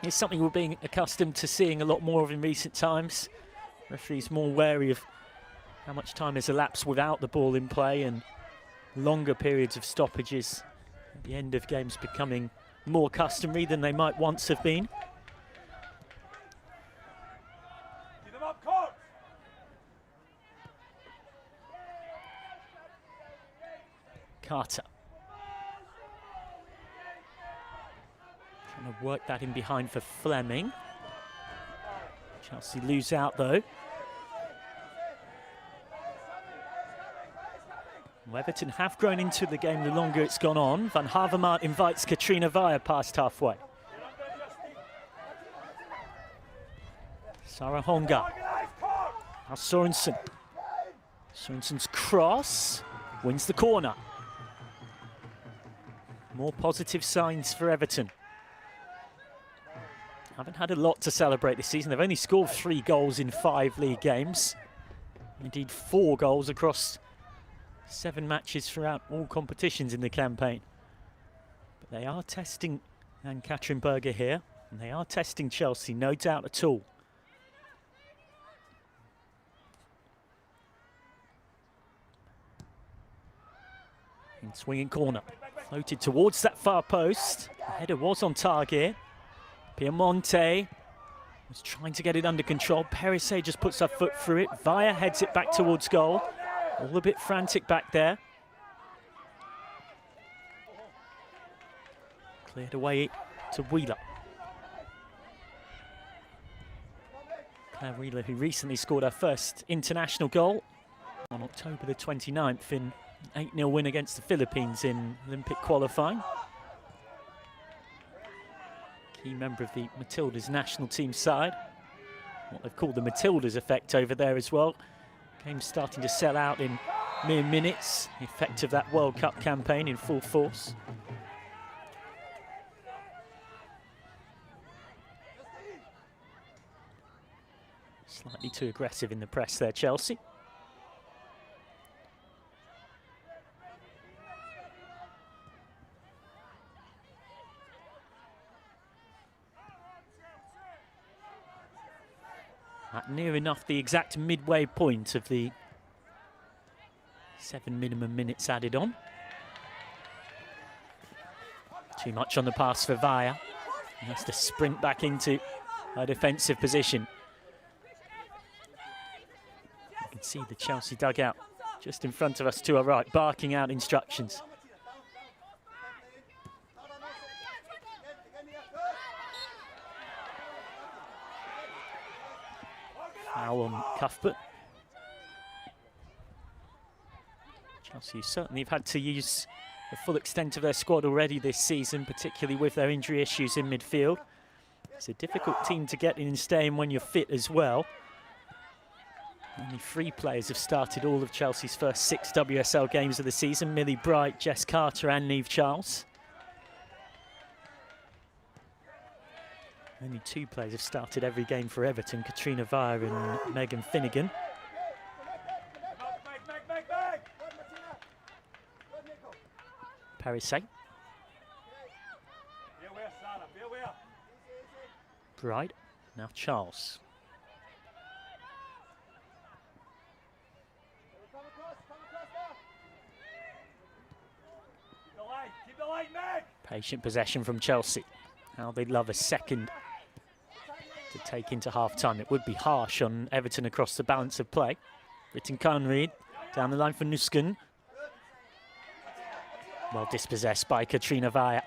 Speaker 1: It's something we're being accustomed to seeing a lot more of in recent times. Referees more wary of how much time has elapsed without the ball in play, and longer periods of stoppages at the end of games becoming more customary than they might once have been. Carter. Trying to work that in behind for Fleming. Chelsea lose out though. Well, Everton have grown into the game the longer it's gone on. Van Havermaet invites Katrina Veijer past halfway. Sarah Holmgar. Now Sorensen. Sorensen's cross wins the corner. More positive signs for Everton. Haven't had a lot to celebrate this season. They've only scored 3 goals in 5 league games. Indeed, 4 goals across 7 matches throughout all competitions in the campaign. But they are testing Ann-Katrin Berger here, and they are testing Chelsea, no doubt at all. In swinging corner, floated towards that far post. The header was on target. Piemonte was trying to get it under control. Perisset just puts her foot through it. Veijer heads it back towards goal. All a bit frantic back there. Cleared away to Wheeler. Claire Wheeler, who recently scored her first international goal on October the 29th in an 8-0 win against the Philippines in Olympic qualifying. Key member of the Matildas national team side. What they've called the Matildas effect over there as well. Games starting to sell out in mere minutes. The effect of that World Cup campaign in full force. Slightly too aggressive in the press there, Chelsea. At near enough the exact midway point of the 7 minimum minutes added on. Too much on the pass for Veijer. He has to sprint back into a defensive position. You can see the Chelsea dugout just in front of us to our right, barking out instructions. Foul on Cuthbert. Chelsea certainly have had to use the full extent of their squad already this season, particularly with their injury issues in midfield. It's a difficult team to get in and stay in when you're fit as well. Only 3 players have started all of Chelsea's first 6 WSL games of the season: Millie Bright, Jess Carter and Niamh Charles. Only 2 players have started every game for Everton, Katrina Veijer and Megan Finnegan. Perisset. Bright, now Charles. Patient possession from Chelsea. How they'd love a second to take into half-time. It would be harsh on Everton across the balance of play. Ritten Kahnryd down the line for Nusken. Well dispossessed by Katrina Vaya.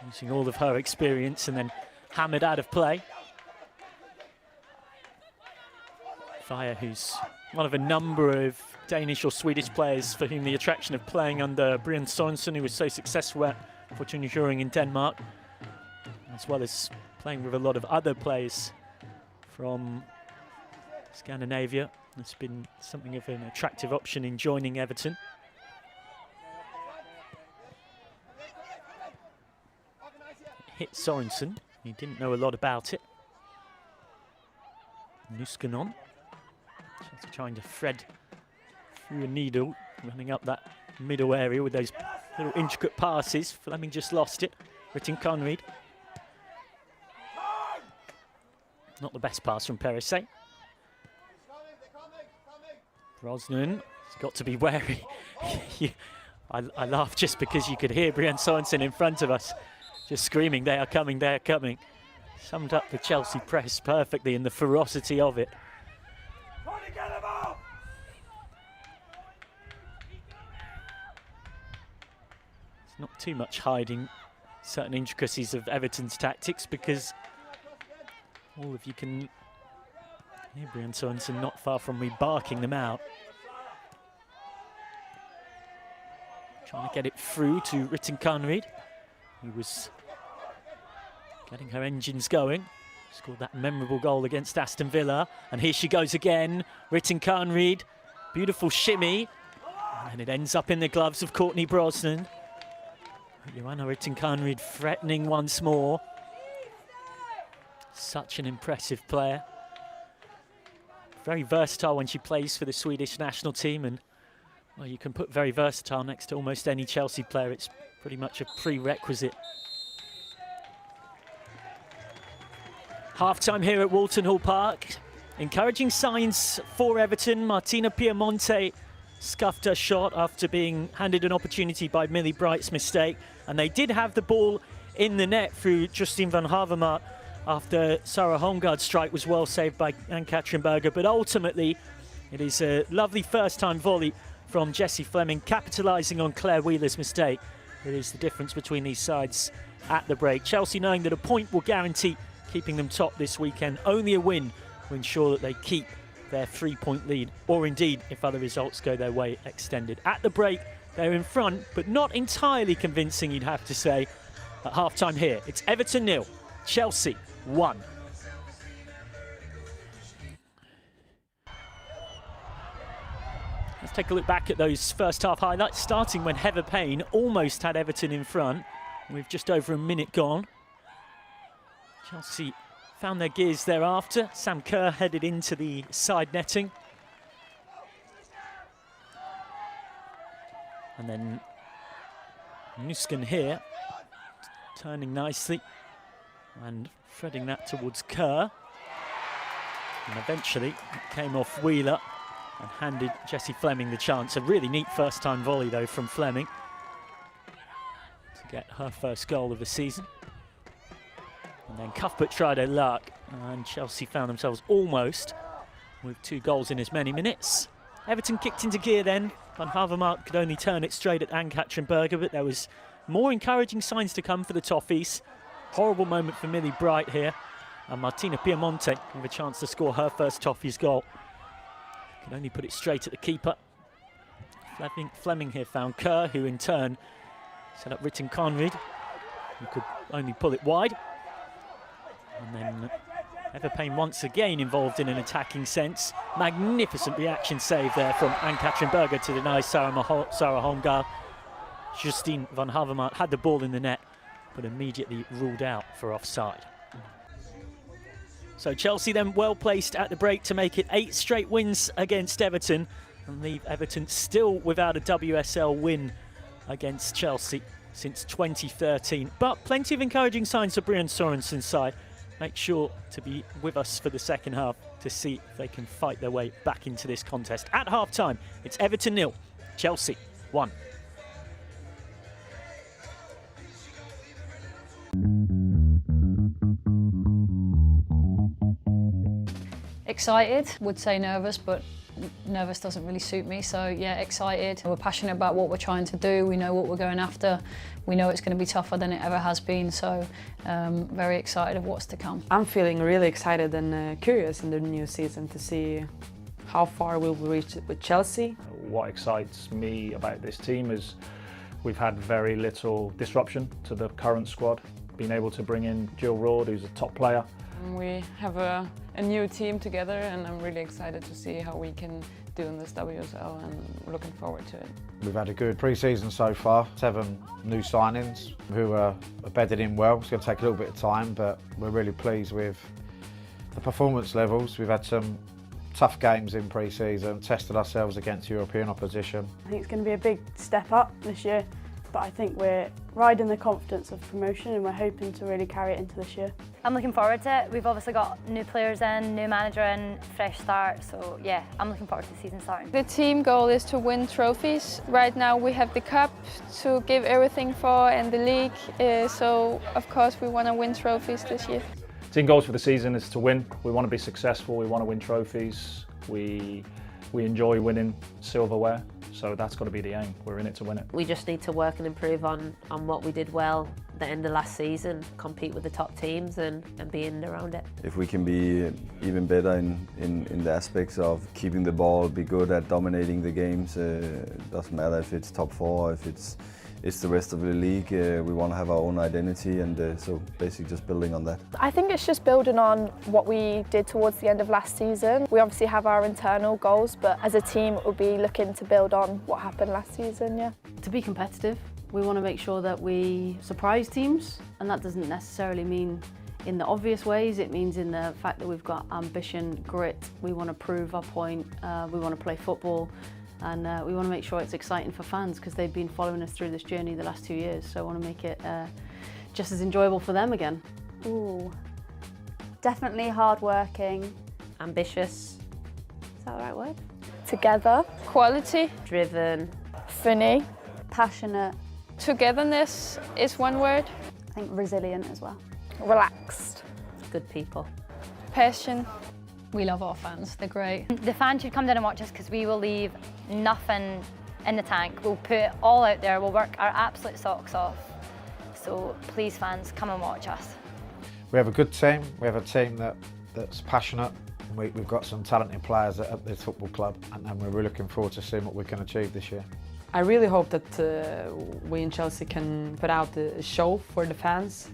Speaker 1: Using all of her experience and then hammered out of play. Vaya, who's one of a number of Danish or Swedish players for whom the attraction of playing under Brian Sorensen, who was so successful at Fortuna Hjørring in Denmark, as well as playing with a lot of other players from Scandinavia. It's been something of an attractive option in joining Everton. Hit Sorensen. He didn't know a lot about it. Nusken on. Just trying to thread through a needle, running up that middle area with those little intricate passes. Fleming just lost it. Ritten Kahnryd. Not the best pass from Perisset. Brosnan has got to be wary. I laugh just because you could hear Brian Sorensen in front of us just screaming, "They are coming, they are coming." Summed up the Chelsea press perfectly in the ferocity of it. It's not too much hiding certain intricacies of Everton's tactics, because all of you can hear Brian Sorensen not far from me barking them out. Trying to get it through to Ritten Kahnryd, who was getting her engines going. Scored that memorable goal against Aston Villa. And here she goes again. Ritten Kahnryd, beautiful shimmy. And it ends up in the gloves of Courtney Brosnan. Johanna Ritten Kahnryd threatening once more. Such an impressive player. Very versatile when she plays for the Swedish national team. And well, you can put very versatile next to almost any Chelsea player. It's pretty much a prerequisite. Half-time here at Walton Hall Park. Encouraging signs for Everton. Martina Piemonte scuffed her shot after being handed an opportunity by Millie Bright's mistake. And they did have the ball in the net through Justine van Havermaet after Sarah Holmgaard's strike was well saved by Ann-Katrin Berger. But ultimately, it is a lovely first-time volley from Jessie Fleming, capitalising on Claire Wheeler's mistake. It is the difference between these sides at the break. Chelsea knowing that a point will guarantee keeping them top this weekend. Only a win will ensure that they keep their 3-point lead, or indeed, if other results go their way, extended. At the break, they're in front, but not entirely convincing, you'd have to say. At half-time here, it's Everton 0, Chelsea 1. Let's take a look back at those first half highlights, starting when Heather Payne almost had Everton in front, with just over a minute gone. Chelsea found their gears thereafter. Sam Kerr headed into the side netting. And then Nusken here, turning nicely and threading that towards Kerr. And eventually it came off Wheeler and handed Jessie Fleming the chance. A really neat first-time volley, though, from Fleming to get her first goal of the season. And then Cuthbert tried her luck, and Chelsea found themselves almost with 2 goals in as many minutes. Everton kicked into gear then. Van Havermaet could only turn it straight at Ann-Katrin Berger, but there was more encouraging signs to come for the Toffees. Horrible moment for Millie Bright here. And Martina Piemonte with a chance to score her first Toffees goal. Could only put it straight at the keeper. Fleming here found Kerr, who in turn set up Ritten Kahnryd, who could only pull it wide. And then Heather Payne once again involved in an attacking sense. Magnificent reaction save there from Ann-Katrin Berger to deny Sarah Holmgaard. Justine van Havermaet had the ball in the net, but immediately ruled out for offside. So Chelsea then well placed at the break to make it 8 straight wins against Everton and leave Everton still without a WSL win against Chelsea since 2013. But plenty of encouraging signs for Brian Sorensen's side. Make sure to be with us for the second half to see if they can fight their way back into this contest. At half-time, it's Everton 0, Chelsea 1.
Speaker 2: Excited, would say nervous, but nervous doesn't really suit me, so yeah, excited. We're passionate about what we're trying to do, we know what we're going after, we know it's going to be tougher than it ever has been, so very excited of what's to come.
Speaker 3: I'm feeling really excited and curious in the new season to see how far we'll reach with Chelsea.
Speaker 4: What excites me about this team is we've had very little disruption to the current squad. Being able to bring in Jill Roord, who's a top player.
Speaker 5: We have a new team together, and I'm really excited to see how we can do in this WSL, and looking forward to it.
Speaker 6: We've had a good pre-season so far, 7 new signings who are bedded in well. It's going to take a little bit of time, but we're really pleased with the performance levels. We've had some tough games in pre-season, tested ourselves against European opposition.
Speaker 7: I think it's going to be a big step up this year, but I think we're riding the confidence of promotion and we're hoping to really carry it into this year.
Speaker 8: I'm looking forward to it. We've obviously got new players in, new manager in, fresh start, so yeah, I'm looking forward to the season starting.
Speaker 9: The team goal is to win trophies. Right now we have the cup to give everything for and the league, so of course we want to win trophies this year.
Speaker 4: Team goals for the season is to win. We want to be successful, we want to win trophies. We enjoy winning silverware, so that's got to be the aim. We're in it to win it.
Speaker 10: We just need to work and improve on what we did well at the end of last season, compete with the top teams and be in and around it.
Speaker 11: If we can be even better in the aspects of keeping the ball, be good at dominating the games, doesn't matter if it's top 4, if it's the rest of the league. We want to have our own identity, and so basically just building on that.
Speaker 9: I think it's just building on what we did towards the end of last season. We obviously have our internal goals, but as a team we'll be looking to build on what happened last season, yeah.
Speaker 12: To be competitive, we want to make sure that we surprise teams, and that doesn't necessarily mean in the obvious ways. It means in the fact that we've got ambition, grit, we want to prove our point, we want to play football. And we want to make sure it's exciting for fans because they've been following us through this journey the last 2 years. So I want to make it just as enjoyable for them again.
Speaker 8: Ooh, definitely hard-working.
Speaker 10: Ambitious, is that the right word?
Speaker 9: Together. Quality.
Speaker 10: Driven.
Speaker 9: Funny.
Speaker 8: Passionate.
Speaker 9: Togetherness is one word.
Speaker 8: I think resilient as well.
Speaker 9: Relaxed.
Speaker 10: Good people.
Speaker 9: Passion.
Speaker 2: We love our fans, they're great.
Speaker 8: The fans should come down and watch us because we will leave nothing in the tank. We'll put it all out there, we'll work our absolute socks off. So please fans, come and watch us.
Speaker 6: We have a good team, we have a team that's passionate. We've got some talented players at this football club, and we're really looking forward to seeing what we can achieve this year.
Speaker 3: I really hope that we in Chelsea can put out a show for the fans,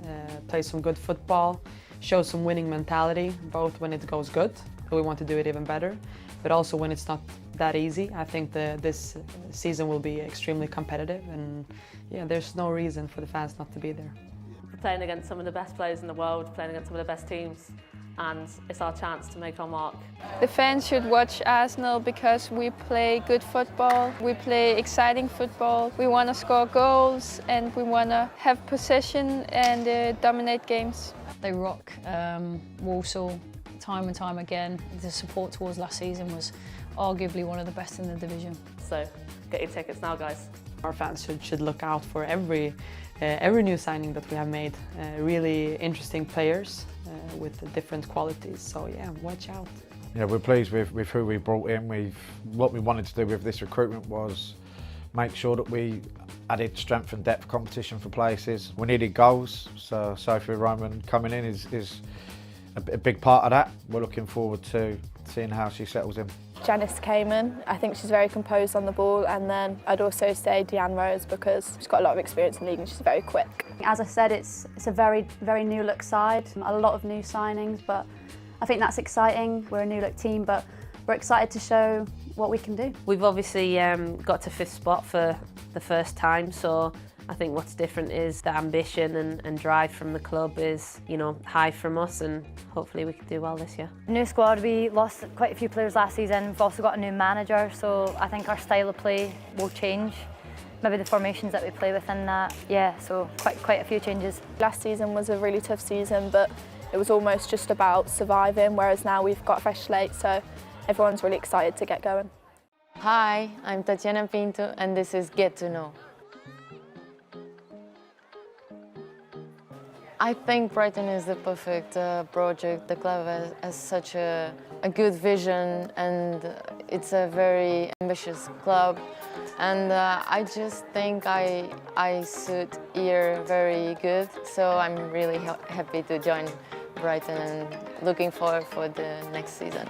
Speaker 3: play some good football, show some winning mentality, both when it goes good, we want to do it even better, but also when it's not that easy. I think this season will be extremely competitive, and yeah, there's no reason for the fans not to be there.
Speaker 10: We're playing against some of the best players in the world, playing against some of the best teams, and it's our chance to make our mark.
Speaker 9: The fans should watch Arsenal because we play good football, we play exciting football, we want to score goals and we want to have possession and dominate games.
Speaker 2: They rock Walsall time and time again. The support towards last season was arguably one of the best in the division.
Speaker 10: So get your tickets now, guys.
Speaker 3: Our fans should look out for every new signing that we have made. Really interesting players with different qualities. So yeah, watch out.
Speaker 6: Yeah, we're pleased with who we brought in. What we wanted to do with this recruitment was make sure that we added strength and depth competition for places. We needed goals, so Sophie Roman coming in is a big part of that. We're looking forward to seeing how she settles in.
Speaker 9: Janice came in. I think she's very composed on the ball, and then I'd also say Deanne Rose because she's got a lot of experience in the league and she's very quick.
Speaker 8: As I said, it's a very new look side, a lot of new signings, but I think that's exciting. We're a new look team, but we're excited to show what we can do.
Speaker 10: We've obviously got to 5th spot for the first time, so I think what's different is the ambition and drive from the club is, high from us, and hopefully we can do well this year.
Speaker 8: New squad, we lost quite a few players last season. We've also got a new manager, so I think our style of play will change. maybe the formations that we play within that. Yeah, so quite a few changes.
Speaker 13: Last season was a really tough season, but it was almost just about surviving, whereas now we've got a fresh slate, so everyone's really excited to get going.
Speaker 14: Hi, I'm Tatiana Pinto and this is Get to Know. I think Brighton is the perfect project. The club has such a good vision and it's a very ambitious club. And I just think I suit here very good. So I'm really happy to join Brighton and looking forward for the next season.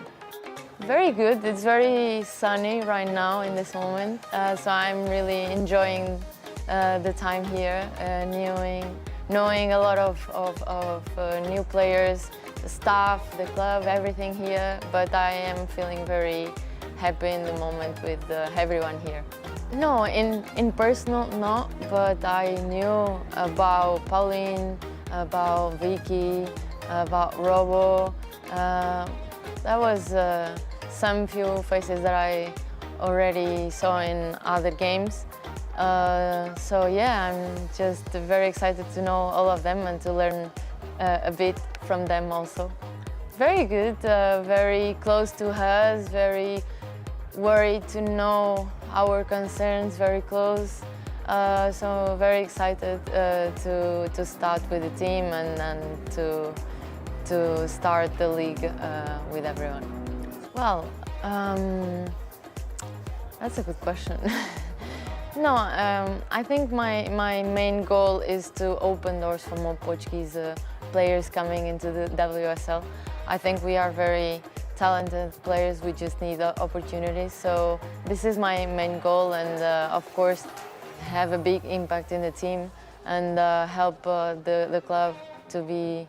Speaker 14: Very good. It's very sunny right now in this moment. So I'm really enjoying the time here, knowing a lot of new players, the staff, the club, everything here. But I am feeling very happy in the moment with everyone here. No, in personal, no, but I knew about Pauline, about Vicky, about Robo. That was some few faces that I already saw in other games. So yeah, I'm just very excited to know all of them and to learn a bit from them also. Very good, very close to us, very worried to know our concerns, very close. So very excited to start with the team and to start the league with everyone. Well, that's a good question. No, I think my main goal is to open doors for more Portuguese players coming into the WSL. I think we are very talented players, we just need opportunities. So this is my main goal and of course have a big impact in the team and help the club to be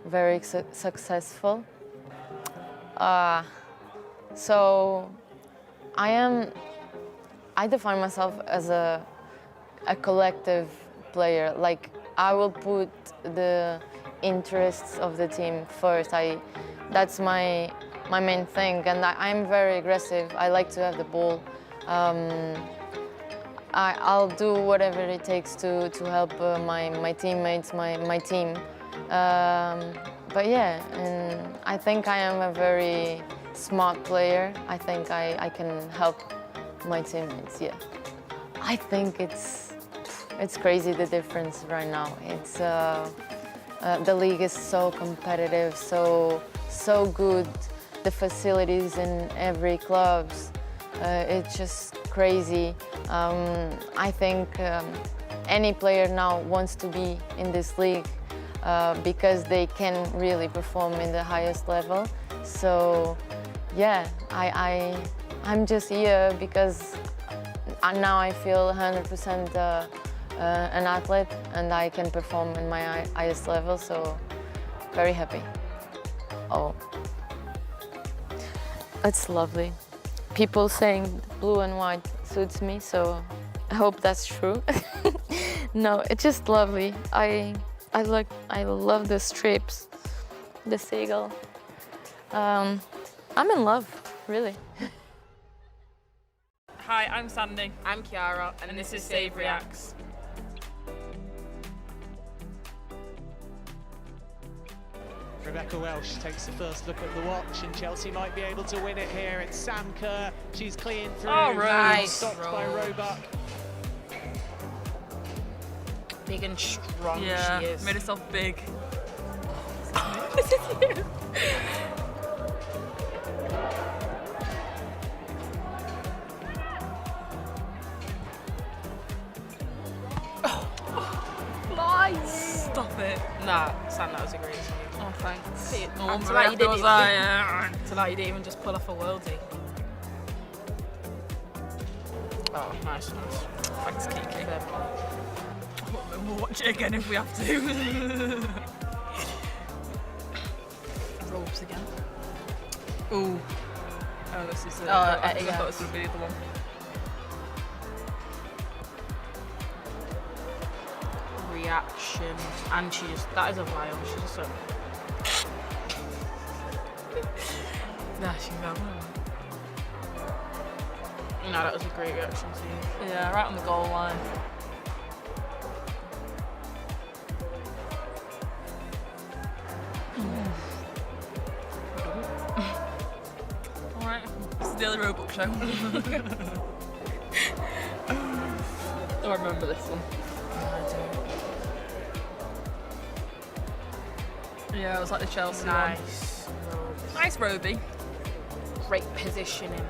Speaker 14: very successful. So I define myself as a collective player. Like I will put the interests of the team first. That's my main thing, and I'm very aggressive. I like to have the ball. I'll do whatever it takes to help my teammates, my team. But yeah, and I think I am a very smart player. I think I can help my teammates, yeah. I think it's crazy the difference right now. It's the league is so competitive, so good. The facilities in every club, it's just crazy. I think any player now wants to be in this league because they can really perform in the highest level. So yeah, I'm just here because now I feel 100% an athlete and I can perform in my highest level, so very happy. Oh, it's lovely. People saying blue and white suits me, so I hope that's true. No, it's just lovely. I love the strips, the seagull. I'm in love, really.
Speaker 15: Hi, I'm Sandy. I'm Kiara, and this is Save Reacts.
Speaker 16: Rebecca Welsh takes the first look at the watch, and Chelsea might be able to win it here. It's Sam Kerr. She's clean through.
Speaker 15: Oh, nice.
Speaker 16: Stopped by Roebuck.
Speaker 15: Big and strong she is.
Speaker 5: Made herself big.
Speaker 15: This is you.
Speaker 5: Nice! Stop it.
Speaker 15: Nah, Sam, that was a great save.
Speaker 5: Oh, thanks.
Speaker 15: No wonder like you didn't even just pull off a worldie. Oh, nice. Thanks, Kiki.
Speaker 5: We'll watch it again if we have to.
Speaker 15: Ropes again.
Speaker 5: Ooh.
Speaker 15: Oh, this is
Speaker 5: I thought this would be the other one.
Speaker 15: Reaction, and that is a vial. She's just so.
Speaker 5: Nah, she's not.
Speaker 15: No, that was a great reaction too.
Speaker 5: Yeah, right on the goal line. Alright, this is the other Roebuck show. Oh, I remember this one. Yeah, it was like the Chelsea
Speaker 15: Nice.
Speaker 5: one. Nice Roby.
Speaker 15: Great positioning.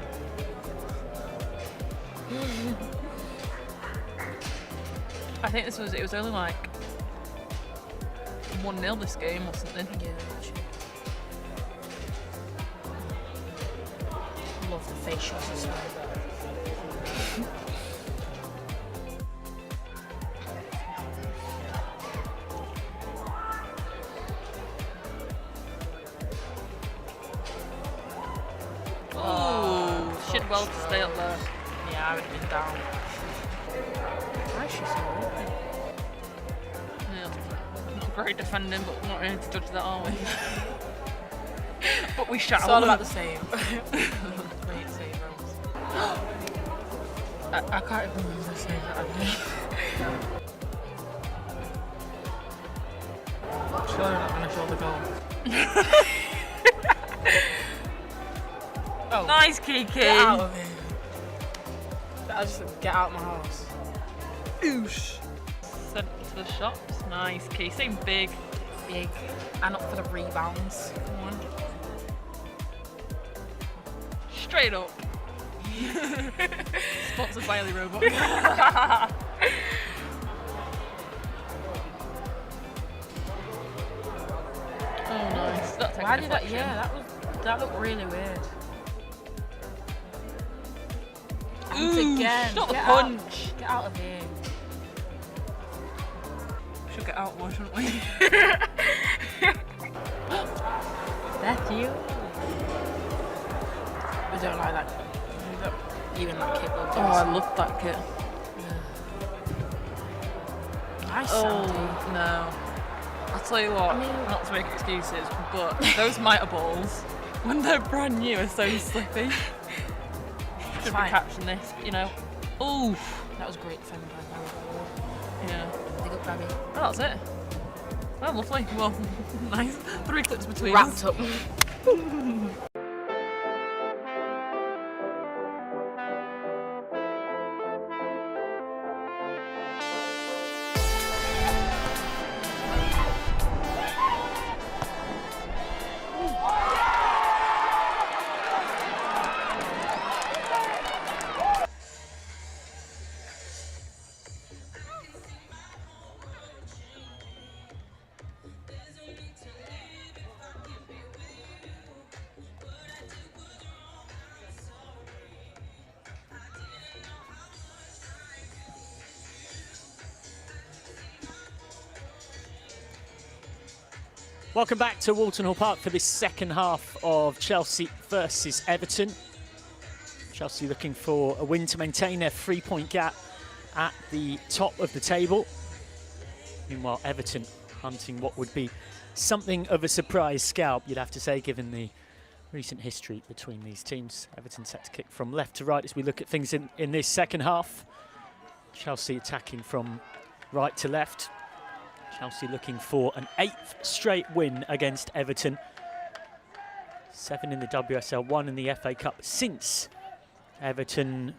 Speaker 5: I think it was only like 1-0 this game or something.
Speaker 15: Yeah, love the face shots as well.
Speaker 5: Oh, she did well to stay up there.
Speaker 15: Yeah, I would have been down. Why is she so open?
Speaker 5: Yeah, great defending, but we're not really to judge that, are we? But we shall.
Speaker 15: It's all about the same. Great save, Rose. I can't even remember the save that I made. Surely I'm not going to show the goal. Oh.
Speaker 5: Nice, Kiki.
Speaker 15: Get out of here. I just said, get out of my house.
Speaker 5: Oosh. Sent to the shops. Nice, Key. Same big.
Speaker 15: Big. And up for the rebounds. Come on.
Speaker 5: Straight up. Sponsored by Ellie Robot. Oh, nice. That's
Speaker 15: Why did that? Yeah, that looked really weird.
Speaker 5: Ooh,
Speaker 15: again.
Speaker 5: not the
Speaker 15: Get
Speaker 5: punch.
Speaker 15: Out. Get out of here.
Speaker 5: We should get out more, shouldn't we?
Speaker 15: That's you. We don't like that. Even that kit looked
Speaker 5: Oh, I loved that kit.
Speaker 15: Nice,
Speaker 5: Oh,
Speaker 15: Sandy.
Speaker 5: no. I'll tell you what, not to make excuses, but those mitre balls, when they're brand new, are so slippy. Should be catching this, you know. Ooh.
Speaker 15: That was great defending by Barry.
Speaker 5: Yeah.
Speaker 15: Big up, Barry.
Speaker 5: Oh, that's it. Oh, lovely. Well, nice. 3 clips between
Speaker 15: Wrapped
Speaker 5: us.
Speaker 15: up.
Speaker 1: Welcome back to Walton Hall Park for this second half of Chelsea versus Everton. Chelsea looking for a win to maintain their 3-point gap at the top of the table. Meanwhile, Everton hunting what would be something of a surprise scalp, you'd have to say, given the recent history between these teams. Everton set to kick from left to right as we look at things in this second half. Chelsea attacking from right to left. Chelsea looking for an 8th straight win against Everton. 7 in the WSL, 1 in the FA Cup since Everton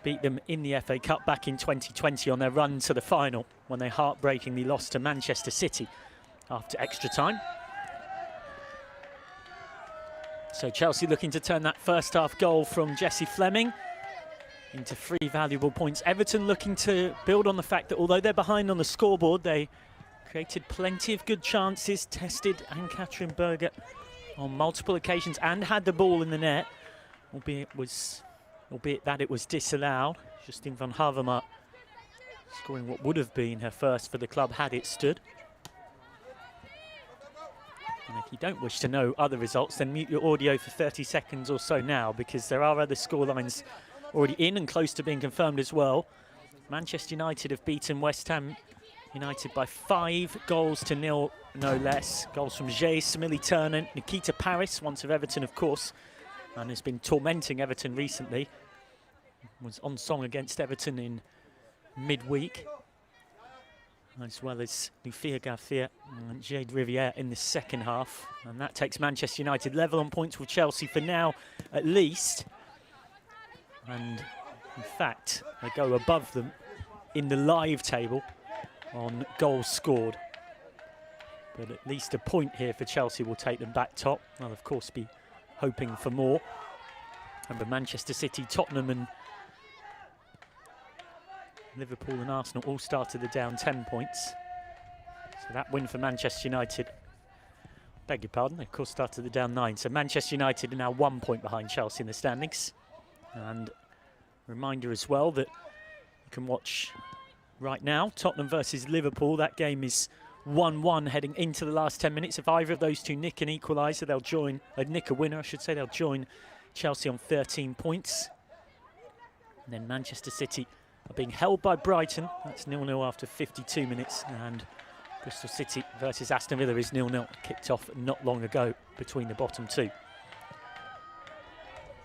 Speaker 1: beat them in the FA Cup back in 2020 on their run to the final when they heartbreakingly lost to Manchester City after extra time. So Chelsea looking to turn that first half goal from Jessie Fleming into 3 valuable points. Everton looking to build on the fact that although they're behind on the scoreboard, they created plenty of good chances, tested Ann-Katrin Berger on multiple occasions and had the ball in the net, albeit that it was disallowed. Justine van Havermaet scoring what would have been her first for the club had it stood. And if you don't wish to know other results, then mute your audio for 30 seconds or so now, because there are other scorelines already in and close to being confirmed as well. Manchester United have beaten West Ham United by 5 goals to 0, no less. Goals from Jay, Smillie Turner, Nikita Paris, once of Everton of course, and has been tormenting Everton recently. was on song against Everton in midweek, as well as Lucia Garcia and Jade Riviere in the second half. And that takes Manchester United level on points with Chelsea for now, at least. And in fact, they go above them in the live table on goals scored. But at least a point here for Chelsea will take them back top. They'll of course be hoping for more. Remember, Manchester City, Tottenham and Liverpool and Arsenal all started the down 10 points. So that win for Manchester United, beg your pardon, they of course started the down 9. So Manchester United are now 1 point behind Chelsea in the standings. And reminder as well that you can watch right now Tottenham versus Liverpool. That game is 1-1 heading into the last 10 minutes. If either of those two nick an equaliser, they'll join, nick a winner I should say, they'll join Chelsea on 13 points. And then Manchester City are being held by Brighton. That's 0-0 after 52 minutes. And Bristol City versus Aston Villa is 0-0. Kicked off not long ago between the bottom two.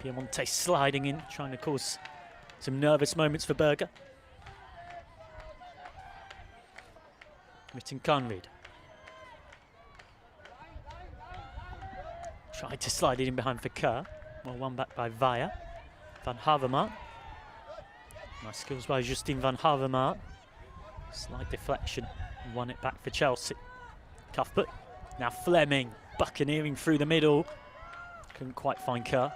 Speaker 1: Piemonte sliding in, trying to cause some nervous moments for Berger. Mitten Conrad. Tried to slide it in behind for Kerr. Well, one back by Vaya. Van Havermaet. Nice skills by Justine Van Havermaet. Slight deflection. Won it back for Chelsea. Cuthbert. Now Fleming. Buccaneering through the middle. Couldn't quite find Kerr.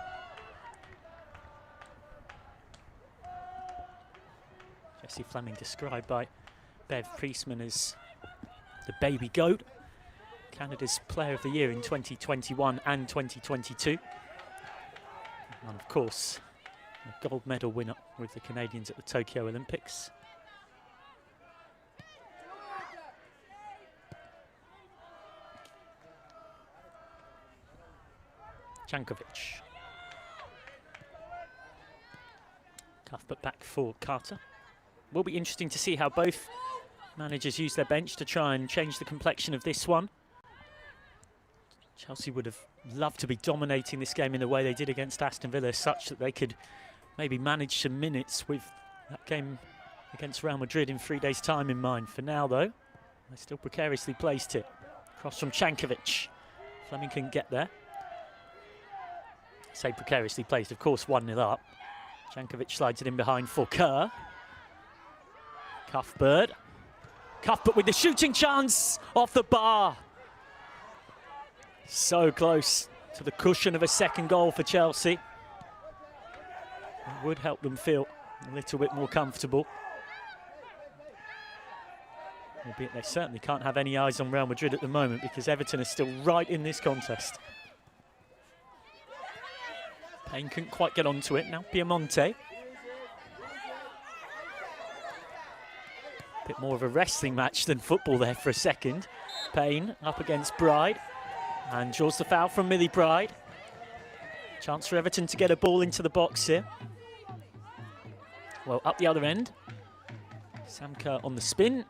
Speaker 1: Jessie Fleming described by Bev Priestman as the baby goat. Canada's Player of the Year in 2021 and 2022. And of course, a gold medal winner with the Canadians at the Tokyo Olympics. Jankovic. Cuthbert back for Carter. Will be interesting to see how both managers use their bench to try and change the complexion of this one. Chelsea would have loved to be dominating this game in the way they did against Aston Villa, such that they could maybe manage some minutes with that game against Real Madrid in 3 days' time in mind. For now, though, they're still precariously placed here. Cross from Jankovic. Fleming can get there. Say precariously placed, of course, 1-0 up. Jankovic slides it in behind for Kerr. Cuthbert. Cuthbert with the shooting chance off the bar. So close to the cushion of a second goal for Chelsea. It would help them feel a little bit more comfortable. Albeit they certainly can't have any eyes on Real Madrid at the moment because Everton are still right in this contest. Payne couldn't quite get onto it. Now Piemonte. Bit more of a wrestling match than football there for a second. Payne up against Bride. And draws the foul from Millie Bride. Chance for Everton to get a ball into the box here. Well, up the other end. Sam Kerr on the spin.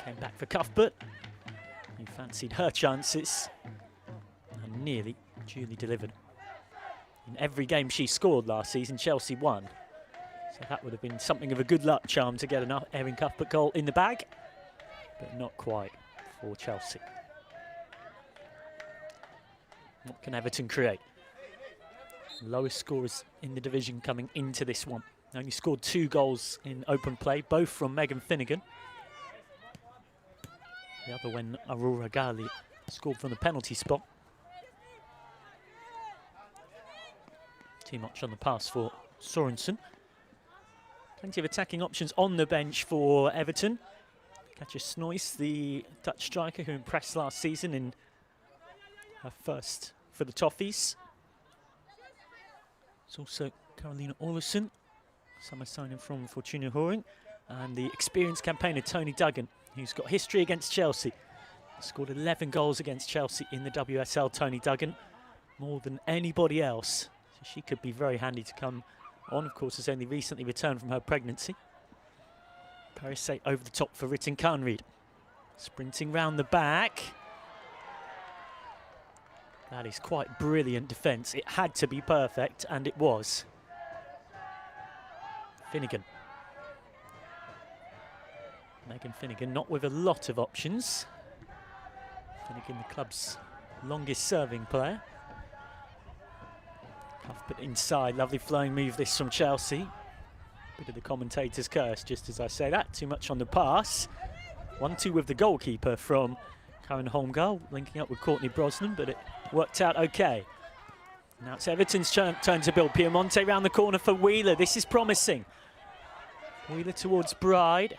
Speaker 1: Came back for Cuthbert. He fancied her chances. And nearly duly delivered. In every game she scored last season, Chelsea won. So that would have been something of a good luck charm to get an Erin Cuthbert goal in the bag. But not quite for Chelsea. What can Everton create? Lowest scorers in the division coming into this one. Only scored 2 goals in open play, both from Megan Finnegan. The other when Aurora Gali scored from the penalty spot. Too much on the pass for Sorensen. Plenty of attacking options on the bench for Everton. Katja Snoys, the Dutch striker who impressed last season in her first for the Toffees. It's also Carolina Olesen, summer signing from Fortuna Horing, and the experienced campaigner Tony Duggan, who's got history against Chelsea. Scored 11 goals against Chelsea in the WSL, Tony Duggan, more than anybody else. So she could be very handy to come on. Of course, has only recently returned from her pregnancy. Parise over the top for Ritten Kahnryd. Sprinting round the back. That is quite brilliant defence. It had to be perfect, and it was. Finnegan. Megan Finnegan, not with a lot of options. Finnegan, the club's longest serving player. Cuthbert inside, lovely flowing move this from Chelsea. Bit of the commentator's curse, just as I say that. Too much on the pass. 1-2 with the goalkeeper from Karen Holmgard, linking up with Courtney Brosnan, but it worked out okay. Now it's Everton's turn to build. Piemonte round the corner for Wheeler. This is promising. Wheeler towards Bride.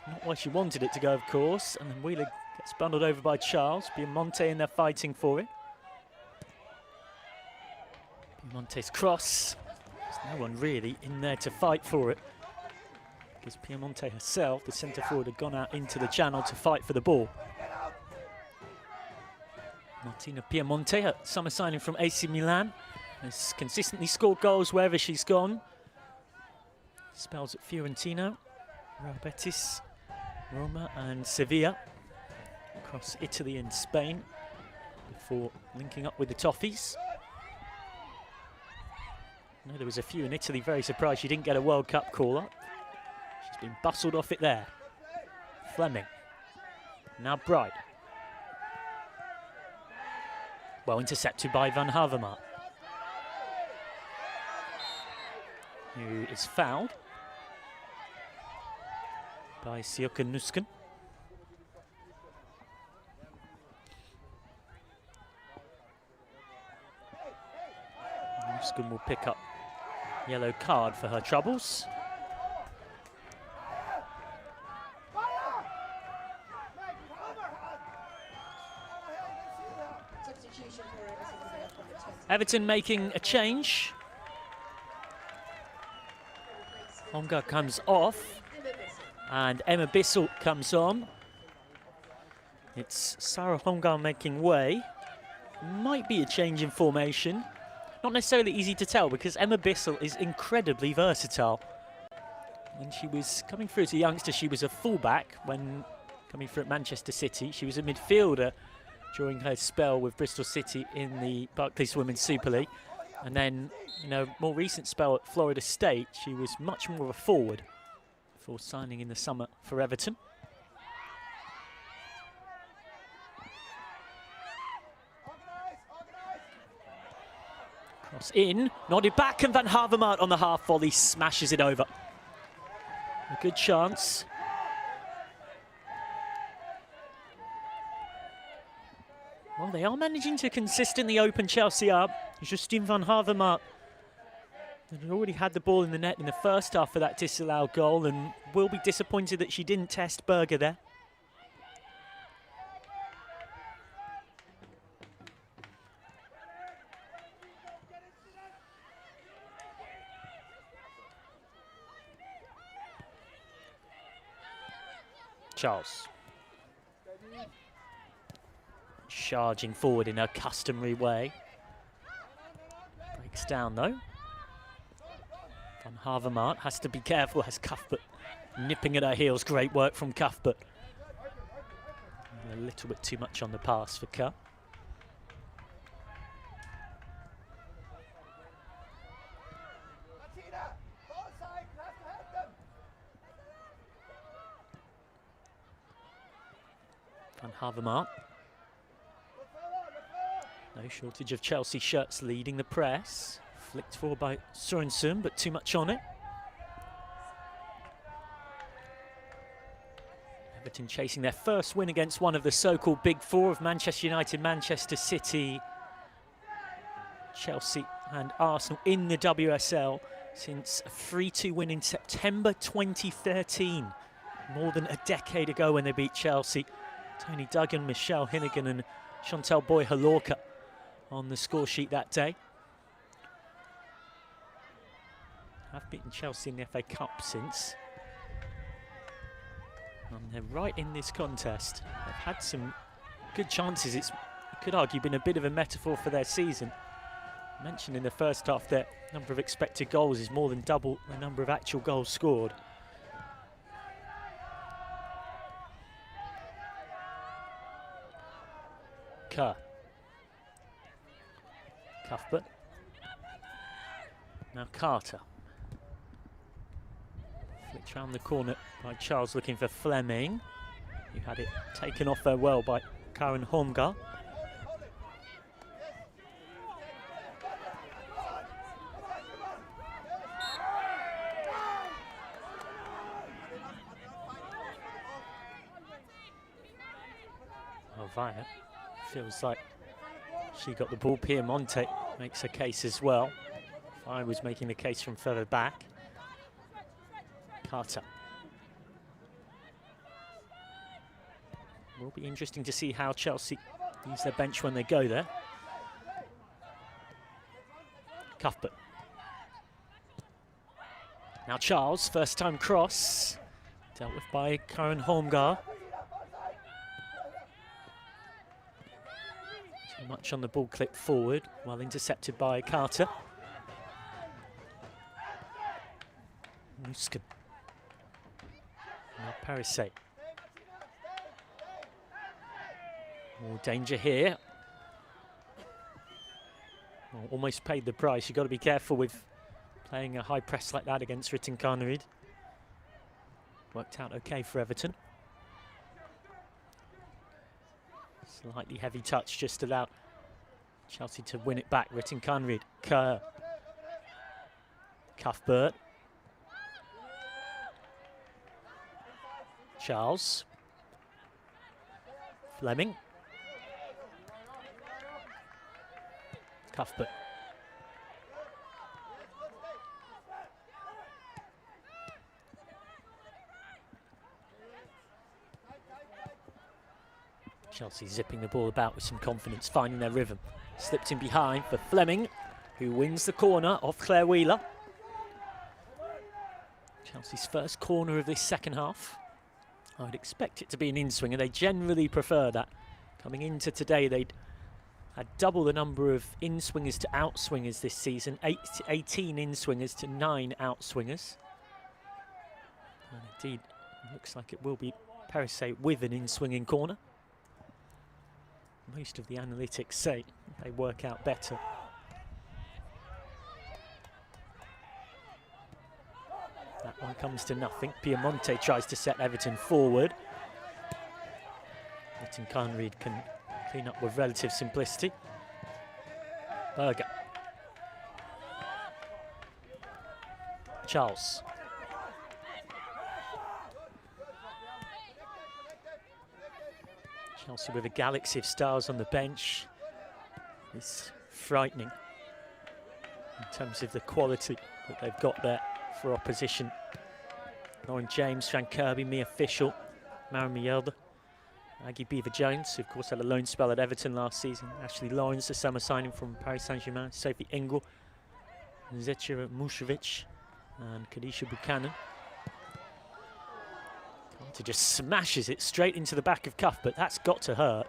Speaker 1: Not where she wanted it to go, of course. And then Wheeler gets bundled over by Charles. Piemonte in there fighting for it. Piemonte's cross. There's no one really in there to fight for it, because Piemonte herself, the centre forward, had gone out into the channel to fight for the ball. Martina Piemonte, a summer signing from AC Milan, has consistently scored goals wherever she's gone. Spells at Fiorentina, Real Betis, Roma and Sevilla, across Italy and Spain, before linking up with the Toffees. I know there was a few in Italy very surprised she didn't get a World Cup call-up. She's been bustled off it there. Fleming. Now Bride. Well intercepted by Van Havermaet, who is fouled by Sjoeke Nusken. Nusken will pick up yellow card for her troubles. Everton making a change. Honga comes off and Emma Bissell comes on. It's Sarah Honga making way. Might be a change in formation. Not necessarily easy to tell, because Emma Bissell is incredibly versatile. When she was coming through as a youngster, she was a fullback. When coming through at Manchester City, she was a midfielder during her spell with Bristol City in the Barclays Women's Super League. And then, more recent spell at Florida State, she was much more of a forward before signing in the summer for Everton. Cross in, nodded back, and Van Havermaet on the half volley smashes it over. A good chance. Well, they are managing to consistently open Chelsea up. Justine Van Havermaet had already had the ball in the net in the first half for that disallowed goal, and will be disappointed that she didn't test Berger there. Charles. Charging forward in her customary way. Breaks down though. Van Havermaet has to be careful, has Cuthbert nipping at her heels. Great work from Cuthbert. A little bit too much on the pass for Kerr. Van Havermaet. No shortage of Chelsea shirts leading the press. Flicked forward by Sorensen, but too much on it. Everton chasing their first win against one of the so-called Big Four of Manchester United, Manchester City, Chelsea and Arsenal in the WSL since a 3-2 win in September 2013. More than a decade ago when they beat Chelsea. Tony Duggan, Michelle Hinnigan and Chantal Boy-Halorka on the score sheet that day. Have beaten Chelsea in the FA Cup since. And they're right in this contest. They've had some good chances. It's, you could argue, been a bit of a metaphor for their season. I mentioned in the first half their number of expected goals is more than double the number of actual goals scored. Kerr. Cuthbert. Now Carter. Flicked round the corner by Charles looking for Fleming. Who had it taken off her well by Karen Holmgar. Via feels like she got the ball. Piemonte makes a case as well. Via was making the case from further back. Carter. Will be interesting to see how Chelsea use their bench when they go there. Cuthbert. Now Charles, first time cross. Dealt with by Karen Holmgar. Too much on the ball clip forward, well intercepted by Carter. Muskin. Now Parisset. More danger here. Well, almost paid the price. You've got to be careful with playing a high press like that against Ritten Carnerid. Worked out okay for Everton. Slightly heavy touch just allowed Chelsea to win it back. Ritten Carnerid. Kerr. Cuthbert. Charles. Fleming. Cuthbert. Chelsea zipping the ball about with some confidence, finding their rhythm. Slipped in behind for Fleming, who wins the corner off Claire Wheeler. Chelsea's first corner of this second half. I'd expect it to be an in-swinger. They generally prefer that. Coming into today, they'd had double the number of in-swingers to out-swingers this season. 18 in-swingers to 9 out-swingers. And indeed, it looks like it will be Parisset with an in-swinging corner. Most of the analytics say they work out better. That one comes to nothing. Piemonte tries to set Everton forward. Ritten Carnerid can clean up with relative simplicity. Berger. Charles. Chelsea with a galaxy of stars on the bench. It's frightening in terms of the quality that they've got there for opposition. Lauren James, Fran Kirby, Mia Fischel, Maren Mjelde, Maggie Beaver-Jones, who of course had a loan spell at Everton last season. Ashley Lawrence, a summer signing from Paris Saint-Germain. Sophie Ingle, Zechira Mushevich, and Kadisha Buchanan. Carter just smashes it straight into the back of Cuthbert. That's got to hurt.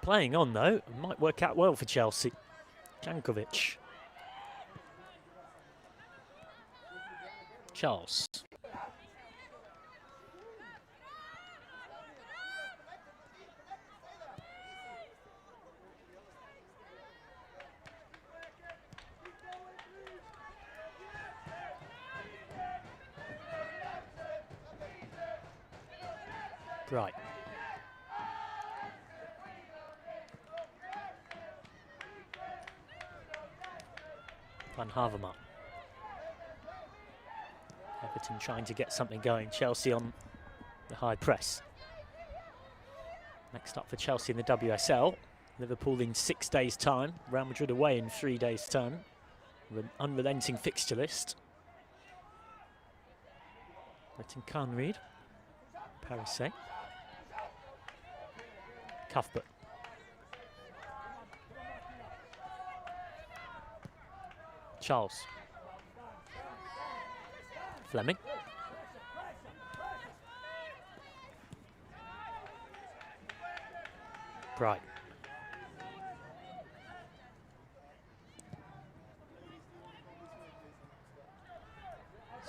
Speaker 1: Playing on though, it might work out well for Chelsea. Jankovic. Charles. Right. Van Havermaet. Everton trying to get something going. Chelsea on the high press. Next up for Chelsea in the WSL. Liverpool in 6 days' time. Real Madrid away in 3 days' time. With an unrelenting fixture list. Ritten Carnerid. Parisset. Cuthbert. Charles. Fleming. Bright.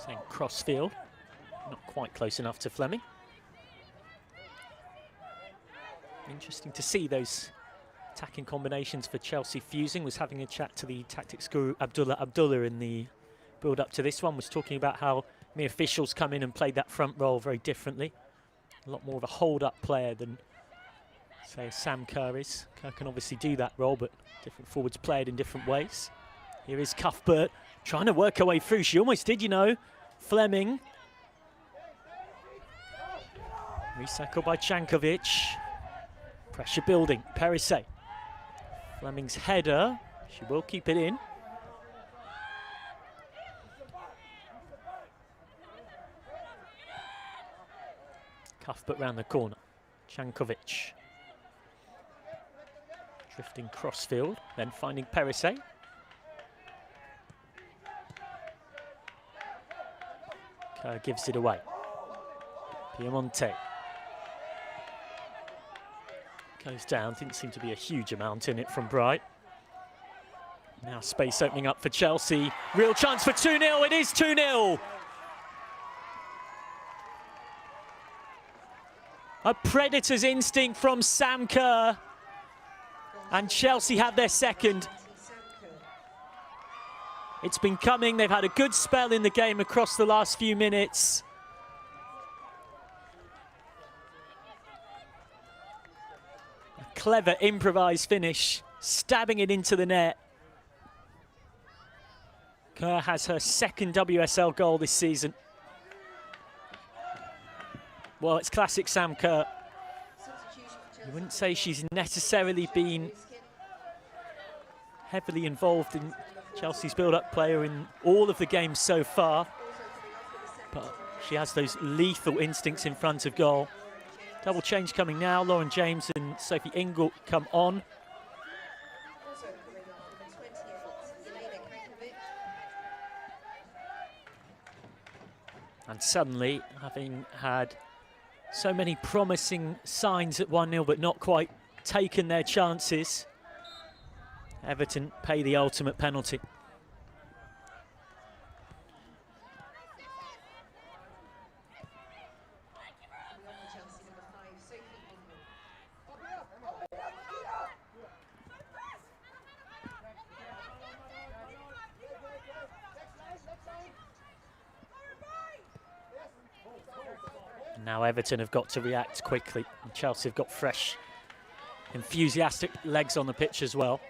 Speaker 1: Saying crossfield. Not quite close enough to Fleming. Interesting to see those attacking combinations for Chelsea fusing. Was having a chat to the tactics guru Abdullah in the build up to this one. Was talking about how the officials come in and played that front role very differently. A lot more of a hold-up player than, say, Sam Kerr is. Kerr can obviously do that role, but different forwards play it in different ways. Here is Cuthbert trying to work her way through. She almost did, you know. Fleming. Recycled by Jankovic. Pressure building. Perisset. Fleming's header. She will keep it in. Cuthbert round the corner. Jankovic. Drifting crossfield, then finding Perisset. Kerr gives it away. Piemonte. Goes down, didn't seem to be a huge amount in it from Bright. Now space opening up for Chelsea. Real chance for 2-0, it is 2-0. A predator's instinct from Sam Kerr. And Chelsea have their second. It's been coming, they've had a good spell in the game across the last few minutes. A clever improvised finish, stabbing it into the net. Kerr has her second WSL goal this season. Well, it's classic Sam Kerr. You wouldn't say she's necessarily been heavily involved in Chelsea's build-up player in all of the games so far, but she has those lethal instincts in front of goal. Double change coming now. Lauren James and Sophie Ingle come on. And suddenly, having had so many promising signs at 1-0, but not quite taken their chances, Everton pay the ultimate penalty. Now Everton have got to react quickly. And Chelsea have got fresh, enthusiastic legs on the pitch as well.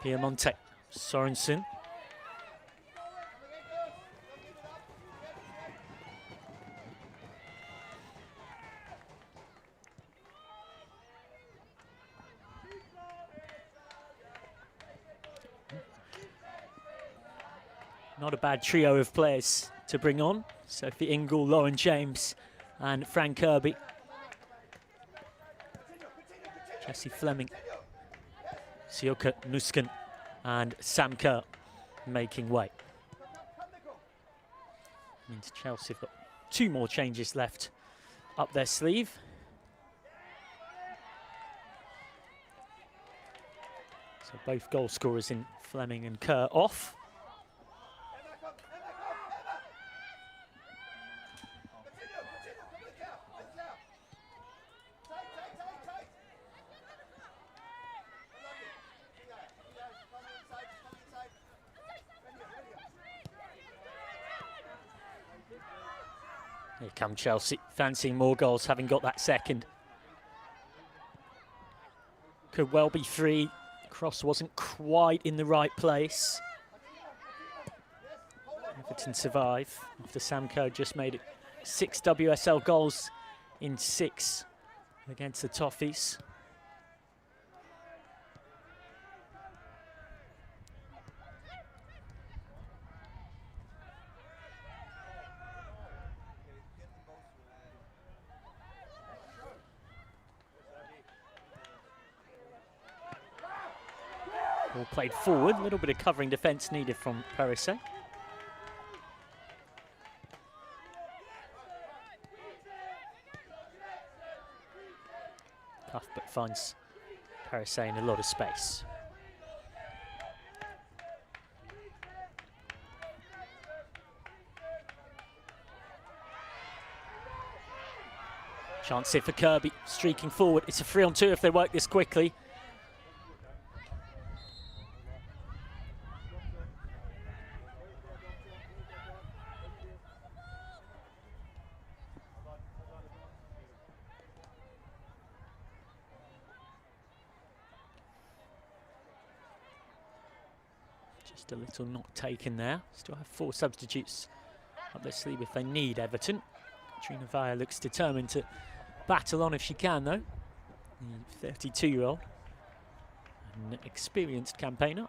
Speaker 1: Piemonte, Sorensen. Not a bad trio of players to bring on. Sophie Ingle, Lauren James and Fran Kirby. Jessie Fleming, Sioka Nusken and Sam Kerr making way. Means Chelsea have got 2 more changes left up their sleeve. So both goal scorers in Fleming and Kerr off. Here come Chelsea, fancying more goals, having got that second. Could well be 3. Cross wasn't quite in the right place. Everton survive after Sam Kerr just made it 6 WSL goals in 6 against the Toffees. Ball played forward, a little bit of covering defence needed from Perisset. Cuthbert finds Perisset in a lot of space. Chance here for Kirby, streaking forward. It's a 3-on-2 if they work this quickly. Just a little not taken there. Still have 4 substitutes up their sleeve if they need Everton. Katrina Vaya looks determined to battle on if she can, though. The 32-year-old, an experienced campaigner.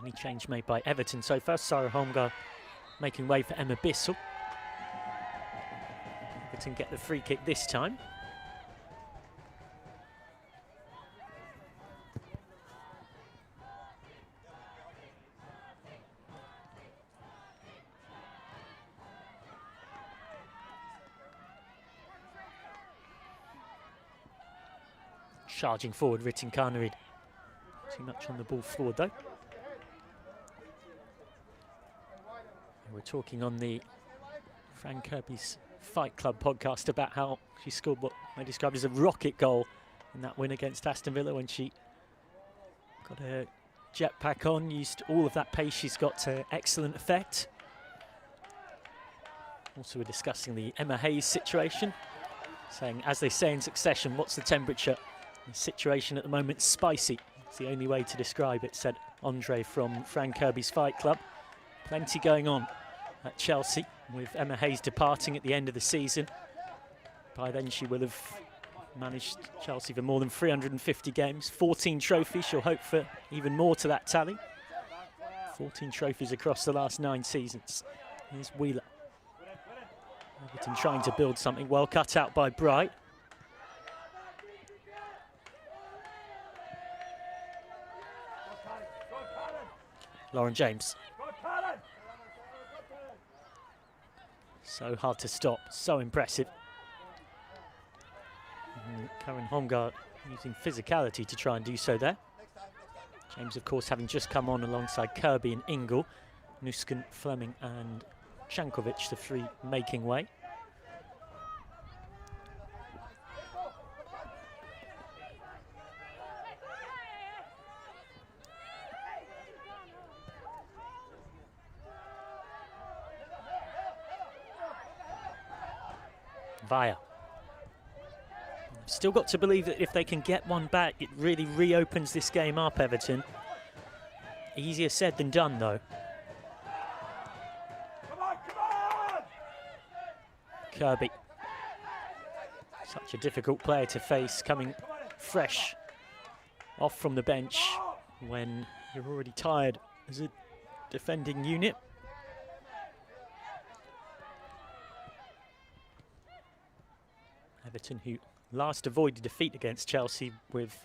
Speaker 1: Any change made by Everton so far. Sarah Holmgar making way for Emma Bissell. Everton get the free kick this time. Charging forward, Ritin Carnarid. Too much on the ball forward though. We're talking on the Fran Kirby's Fight Club podcast about how she scored what I described as a rocket goal in that win against Aston Villa when she got her jetpack on, used all of that pace she's got to excellent effect. Also, we're discussing the Emma Hayes situation, saying, as they say in succession, what's the temperature? The situation at the moment, spicy. It's the only way to describe it, said Andre from Fran Kirby's Fight Club. Plenty going on at Chelsea, with Emma Hayes departing at the end of the season. By then she will have managed Chelsea for more than 350 games, 14 trophies. She'll hope for even more to that tally. 14 trophies across the last 9 seasons. Here's Wheeler. Everton trying to build something, well cut out by Bright. Lauren James. So hard to stop, so impressive. And Karen Holmgaard using physicality to try and do so there. James, of course, having just come on alongside Kirby and Ingle. Nusken, Fleming and Shankovic, the 3 making way. Vaya. Still got to believe that if they can get one back, it really reopens this game up, Everton. Easier said than done, though. Kirby. Such a difficult player to face, coming fresh off from the bench when you're already tired as a defending unit. Everton, who last avoided defeat against Chelsea with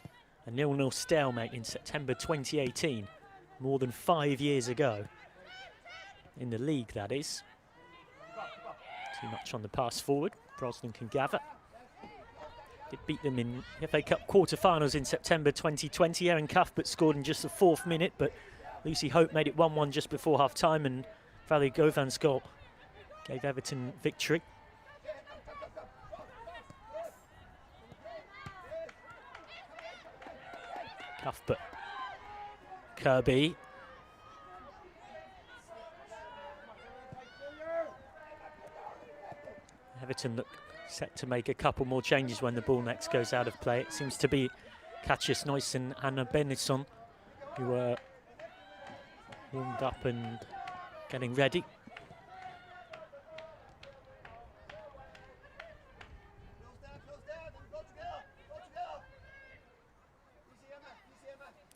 Speaker 1: a 0-0 stalemate in September 2018, more than 5 years ago. In the league, that is. Too much on the pass forward. Brosnan can gather. Did beat them in FA Cup quarter-finals in September 2020. Erin Cuthbert scored in just the 4th minute, but Lucy Hope made it 1-1 just before half-time, and Valerie Govan's goal gave Everton victory. Cuthbert. Kirby. Everton look set to make a couple more changes when the ball next goes out of play. It seems to be Katja Snoys and Anna Bennison who are warmed up and getting ready.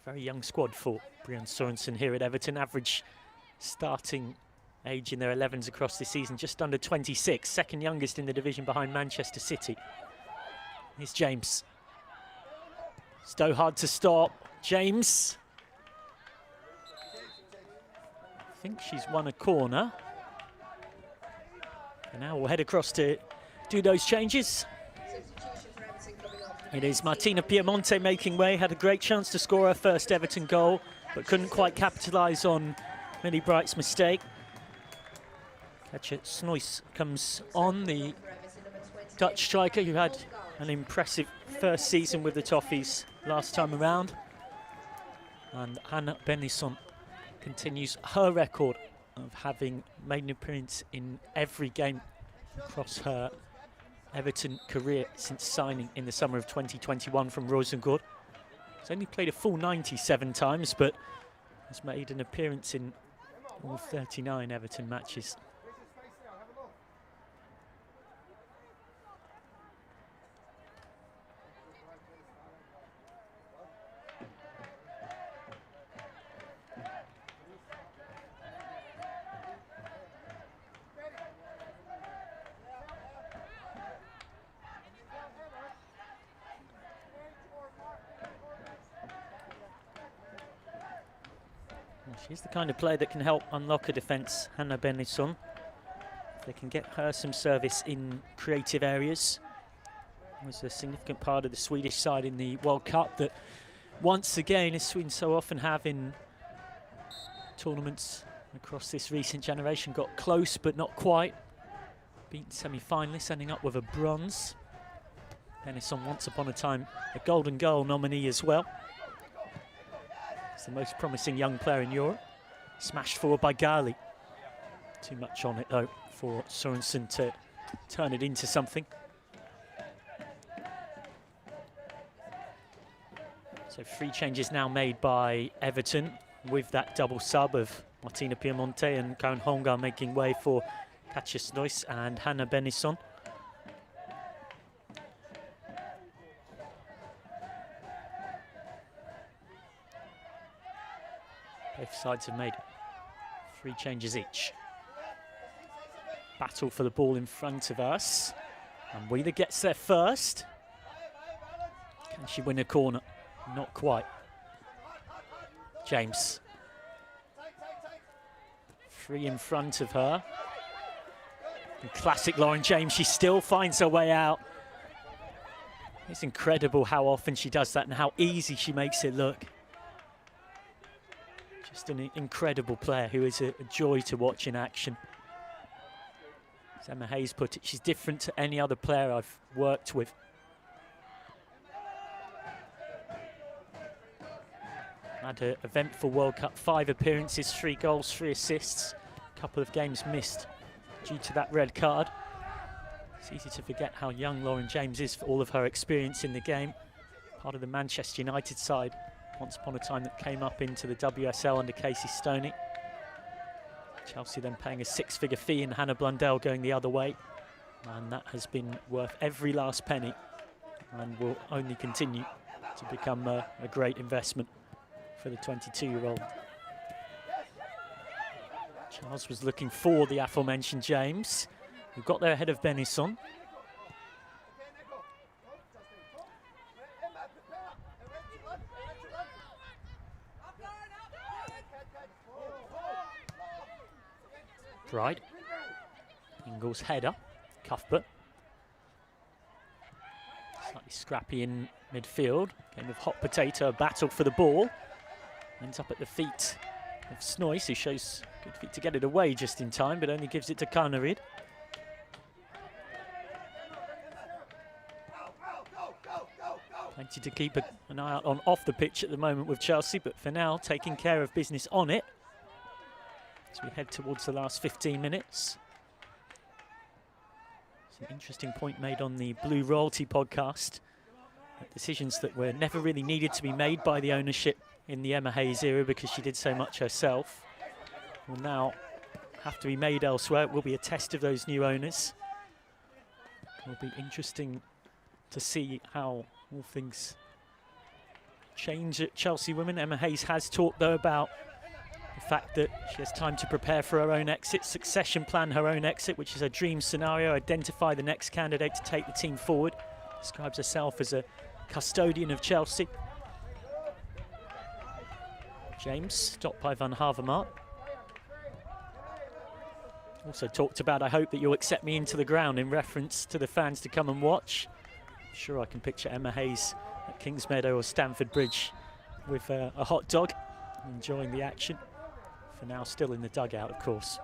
Speaker 1: Very young squad for Brian Sorensen here at Everton. Average starting age in their 11s across this season, just under 26. Second youngest in the division behind Manchester City. Here's James. So hard to stop. James. I think she's won a corner. And now we'll head across to do those changes. It is Martina Piemonte making way, had a great chance to score her first Everton goal, but couldn't quite capitalise on Millie Bright's mistake. Katja Snoys comes on, the Dutch striker who had an impressive first season with the Toffees last time around. And Anna Bennison continues her record of having made an appearance in every game across her Everton career since signing in the summer of 2021 from Rosengård. She's only played a full 97 times, but has made an appearance in all 39 Everton matches. She's the kind of player that can help unlock a defence, Hanna Bennison. If they can get her some service in creative areas. Was a significant part of the Swedish side in the World Cup that once again, as Sweden so often have in tournaments across this recent generation, got close but not quite. Beaten semi-finalists, ending up with a bronze. Bennison once upon a time a Golden Goal nominee as well. It's the most promising young player in Europe. Smashed forward by Gali. Too much on it though for Sorensen to turn it into something. So 3 changes now made by Everton with that double sub of Martina Piemonte and Karen Holmgren making way for Katja Snois and Hanna Bennison. Both sides have made 3 changes each. Battle for the ball in front of us. And Wheeler gets there first. Can she win a corner? Not quite. James. 3 in front of her. And classic Lauren James, she still finds her way out. It's incredible how often she does that and how easy she makes it look. Just an incredible player who is a joy to watch in action. As Emma Hayes put it, she's different to any other player I've worked with. Had an eventful World Cup, 5 appearances, 3 goals, 3 assists. A couple of games missed due to that red card. It's easy to forget how young Lauren James is for all of her experience in the game. Part of the Manchester United side once upon a time that came up into the WSL under Casey Stoney. Chelsea then paying a 6-figure fee and Hannah Blundell going the other way. And that has been worth every last penny and will only continue to become a great investment for the 22-year-old. Charles was looking for the aforementioned James, who got there ahead of Bennison. Bride. Ingles header. Cuthbert. Slightly scrappy in midfield. Game of hot potato, battle for the ball. Ends up at the feet of Snois, who shows good feet to get it away just in time, but only gives it to Karnarid. Plenty to keep an eye out on off the pitch at the moment with Chelsea, but for now, taking care of business on it. As we head towards the last 15 minutes. It's an interesting point made on the Blue Royalty podcast. Decisions that were never really needed to be made by the ownership in the Emma Hayes era because she did so much herself. Will now have to be made elsewhere. It will be a test of those new owners. It will be interesting to see how all things change at Chelsea Women. Emma Hayes has talked though about the fact that she has time to prepare for her own exit, succession plan her own exit, which is her dream scenario, identify the next candidate to take the team forward. Describes herself as a custodian of Chelsea. James, stopped by Van Havermaet. Also talked about, I hope that you'll accept me into the ground, in reference to the fans to come and watch. I'm sure I can picture Emma Hayes at Kingsmeadow or Stamford Bridge with a hot dog, enjoying the action. For now, still in the dugout, of course.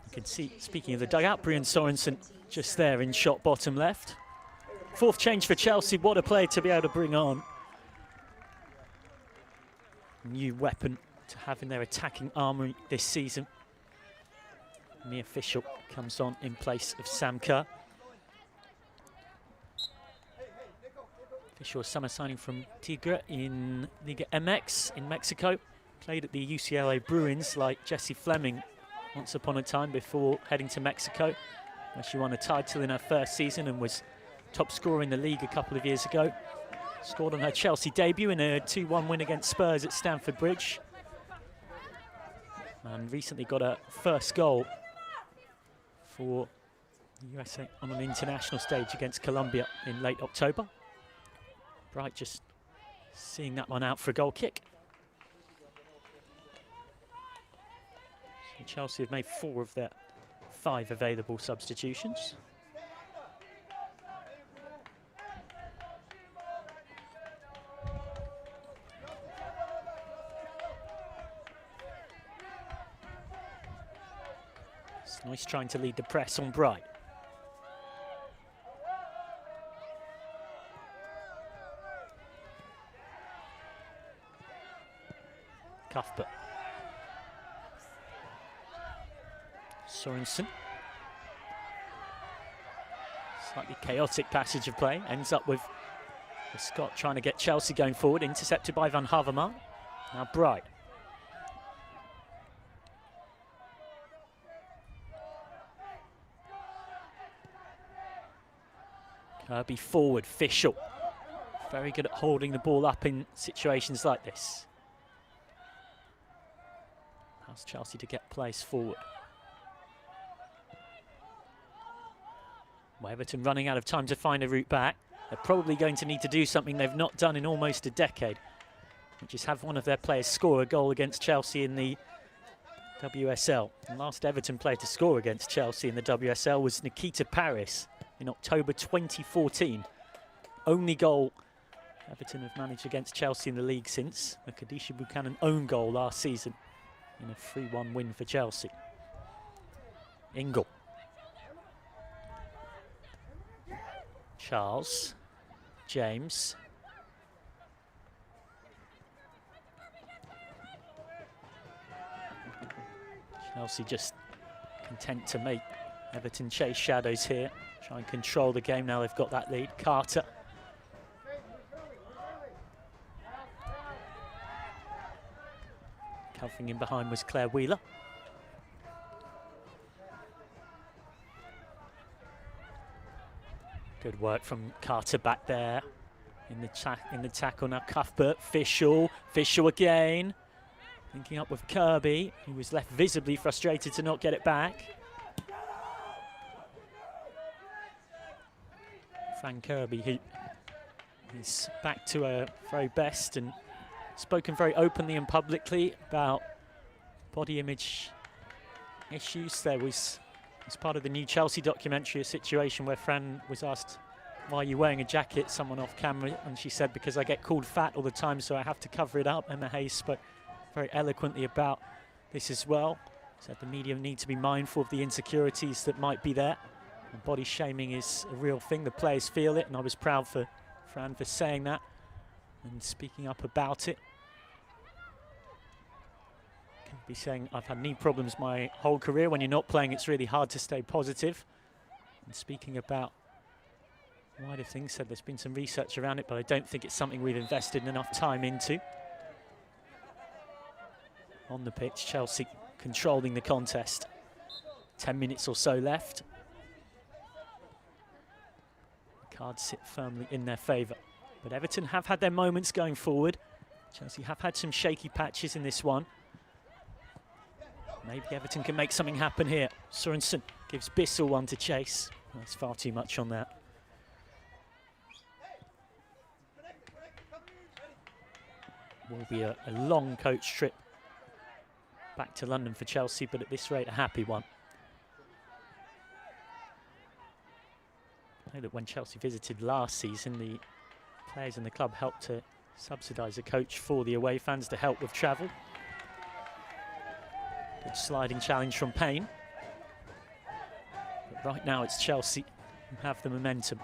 Speaker 1: You can see, speaking of the dugout, Brian Sorensen just there in shot bottom left. 4th change for Chelsea. What a player to be able to bring on. New weapon to have in their attacking armoury this season. The official comes on in place of Sam Kerr. Official summer signing from Tigre in Liga MX in Mexico. Played at the UCLA Bruins like Jessie Fleming once upon a time before heading to Mexico, where she won a title in her first season and was top scorer in the league a couple of years ago. Scored on her Chelsea debut in a 2-1 win against Spurs at Stamford Bridge. And recently got her first goal for the USA on an international stage against Colombia in late October. Bright just seeing that one out for a goal kick. So Chelsea have made 4 of their 5 available substitutions. It's nice trying to lead the press on Bright. Cuthbert. Sorensen. Slightly chaotic passage of play. Ends up with Scott trying to get Chelsea going forward. Intercepted by Van Havermaet. Now Bright. Kirby forward. Fischl. Very good at holding the ball up in situations like this. Allows Chelsea to get place forward. Everton running out of time to find a route back. They're probably going to need to do something they've not done in almost a decade, which is have one of their players score a goal against Chelsea in the WSL. The last Everton player to score against Chelsea in the WSL was Nikita Paris in October 2014. Only goal Everton have managed against Chelsea in the league since. A Khadisha Buchanan own goal last season in a 3-1 win for Chelsea. Ingle. Charles. James. Chelsea just content to make Everton chase shadows here. Try and control the game now they've got that lead. Carter. Covering in behind was Claire Wheeler. Good work from Carter back there in the tackle now. Cuthbert, Fischl again. Linking up with Kirby, who was left visibly frustrated to not get it back. Fran Kirby, who is back to her very best and spoken very openly and publicly about body image issues. There was, as part of the new Chelsea documentary, a situation where Fran was asked, "Why are you wearing a jacket?" Someone off camera, and she said, "Because I get called fat all the time, so I have to cover it up." Emma Hayes spoke very eloquently about this as well. Said the media need to be mindful of the insecurities that might be there. And body shaming is a real thing. The players feel it, and I was proud for Fran for saying that and speaking up about it. Can be saying, "I've had knee problems my whole career. When you're not playing, it's really hard to stay positive." And speaking about wider things, said there's been some research around it, but I don't think it's something we've invested enough time into. On the pitch, Chelsea controlling the contest. 10 minutes or so left. The cards sit firmly in their favour. But Everton have had their moments going forward. Chelsea have had some shaky patches in this one. Maybe Everton can make something happen here. Sorensen gives Bissell one to chase. That's far too much on that. Will be a long coach trip back to London for Chelsea, but at this rate, a happy one. I know that when Chelsea visited last season, the players in the club helped to subsidise a coach for the away fans to help with travel. Good sliding challenge from Payne. But right now it's Chelsea who have the momentum.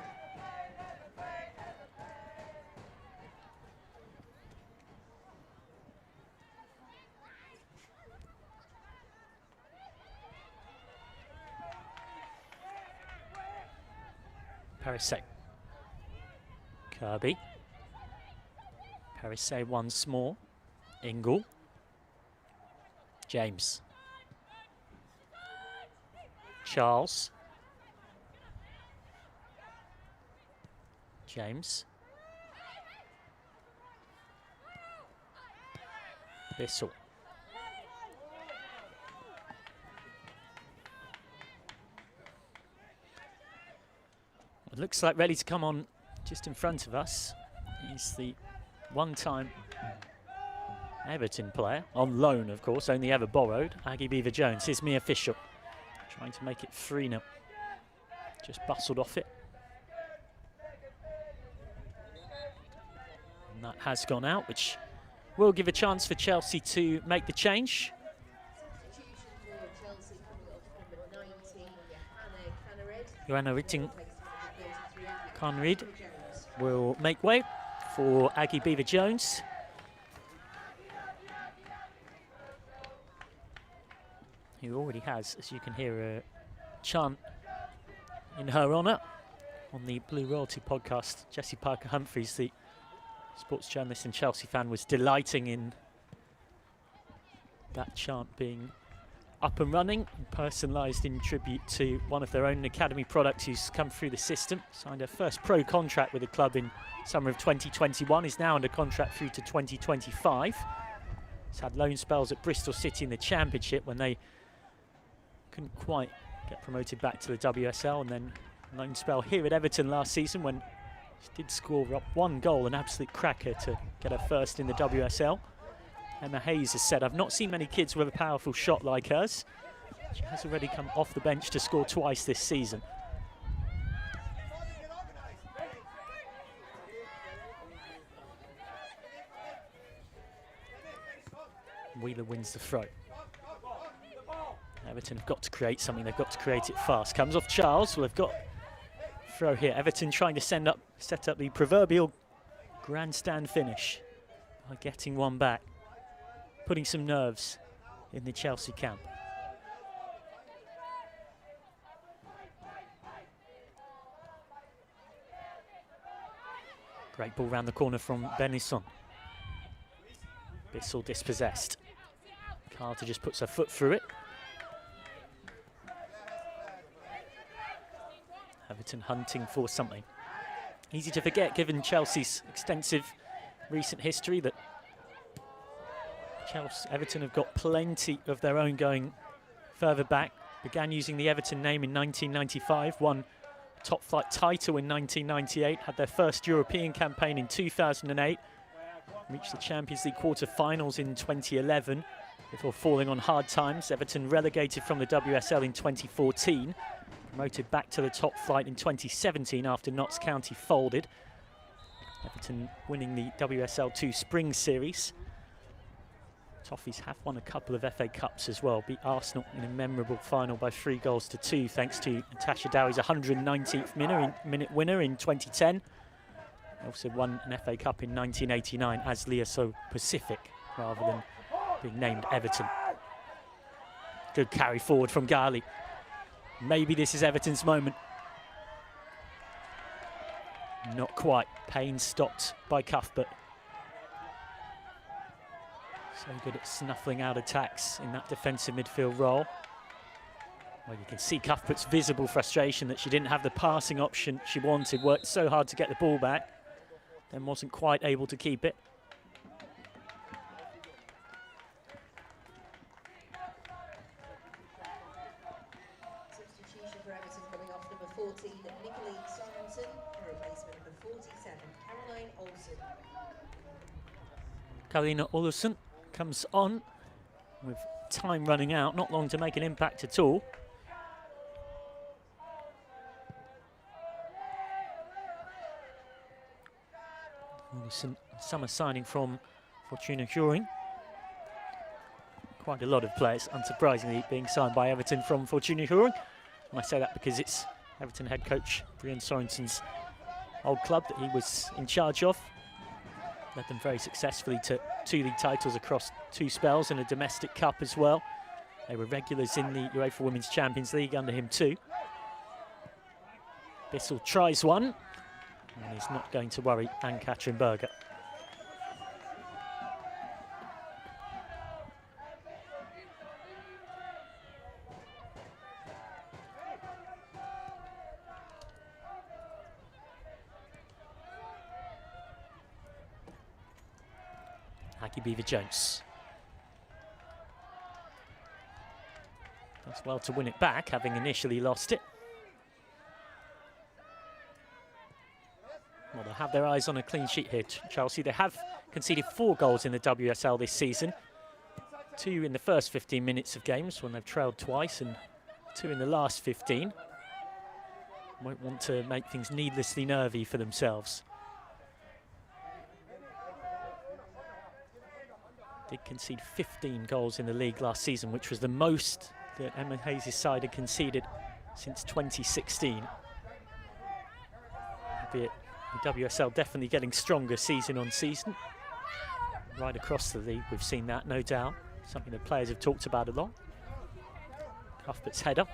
Speaker 1: Perisset. Kirby. Perisset once more. Ingle. James. Charles. James. Bissell. It looks like ready to come on just in front of us. He's the one-time Everton player, on loan of course, only ever borrowed. Aggie Beever-Jones, here's Mia Fisher, trying to make it 3-0. Just bustled off it. And that has gone out, which will give a chance for Chelsea to make the change. Joanna Ritting Conrid will make way for Aggie Beever-Jones. Who already has, as you can hear, a chant in her honour on the Blue Royalty podcast. Jessie Parker-Humphries, the sports journalist and Chelsea fan, was delighting in that chant being up and running, personalised in tribute to one of their own academy products who's come through the system. Signed her first pro contract with the club in summer of 2021, is now under contract through to 2025. He's had loan spells at Bristol City in the Championship when they couldn't quite get promoted back to the WSL, and then loan spell here at Everton last season when she did score up one goal, an absolute cracker to get her first in the WSL. Emma Hayes has said, I've not seen many kids with a powerful shot like hers. She has already come off the bench to score twice this season. Wheeler wins the throw. Everton have got to create something, they've got to create it fast. Comes off Charles, well they've got throw here. Everton trying to set up the proverbial grandstand finish by getting one back, putting some nerves in the Chelsea camp. Great ball round the corner from Benison. Bissell dispossessed. Carter just puts her foot through it. Everton hunting for something. Easy to forget given Chelsea's extensive recent history that Everton have got plenty of their own going further back. Began using the Everton name in 1995, won top flight title in 1998, had their first European campaign in 2008, reached the Champions League quarter-finals in 2011 before falling on hard times. Everton relegated from the WSL in 2014, promoted back to the top flight in 2017 after Notts County folded. Everton winning the WSL 2 Spring Series. Toffees have won a couple of FA Cups as well, beat Arsenal in a memorable final by 3-2 thanks to Natasha Dowie's 119th minute winner in 2010. They also won an FA Cup in 1989 as Liasso Pacific rather than being named Everton. Good carry forward from Ghali. Maybe this is Everton's moment. Not quite. Payne stopped by Cuthbert. So good at snuffling out attacks in that defensive midfield role. Well, you can see Cuthbert's visible frustration that she didn't have the passing option she wanted. Worked so hard to get the ball back, then wasn't quite able to keep it.
Speaker 17: Substitution for Everton coming off number 14, Nicolene Sorensen, a replacement number 47, Caroline Olsen.
Speaker 1: Karina Olsen comes on with time running out, not long to make an impact at all. Olsen, summer signing from Fortuna Hjørring. Quite a lot of players, unsurprisingly, being signed by Everton from Fortuna Hjørring. And I say that because it's Everton head coach Brian Sorensen's old club that he was in charge of. Led them very successfully to 2 league titles across 2 spells and a domestic cup as well. They were regulars in the UEFA Women's Champions League under him too. Bissell tries one, and he's not going to worry Ann-Katrin Berger. Aggie Beever-Jones does well to win it back, having initially lost it. Well, they'll have their eyes on a clean sheet here, Chelsea. They have conceded 4 goals in the WSL this season. 2 in the first 15 minutes of games when they've trailed twice, and 2 in the last 15. Won't want to make things needlessly nervy for themselves. Did concede 15 goals in the league last season, which was the most that Emma Hayes' side had conceded since 2016. Albeit the WSL definitely getting stronger season on season. Right across the league, we've seen that, no doubt. Something that players have talked about a lot. Cuthbert's header.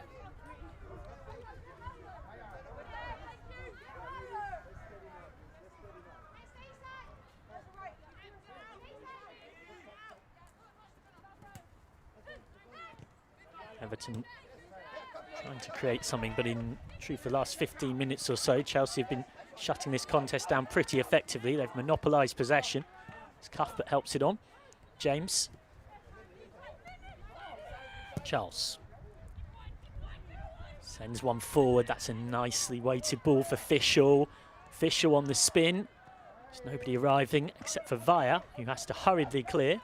Speaker 1: Everton trying to create something, but in truth, the last 15 minutes or so, Chelsea have been shutting this contest down pretty effectively. They've monopolised possession as Cuthbert helps it on. James. Charles. Sends one forward. That's a nicely weighted ball for Fischel. Fischel on the spin. There's nobody arriving except for Vaya, who has to hurriedly clear.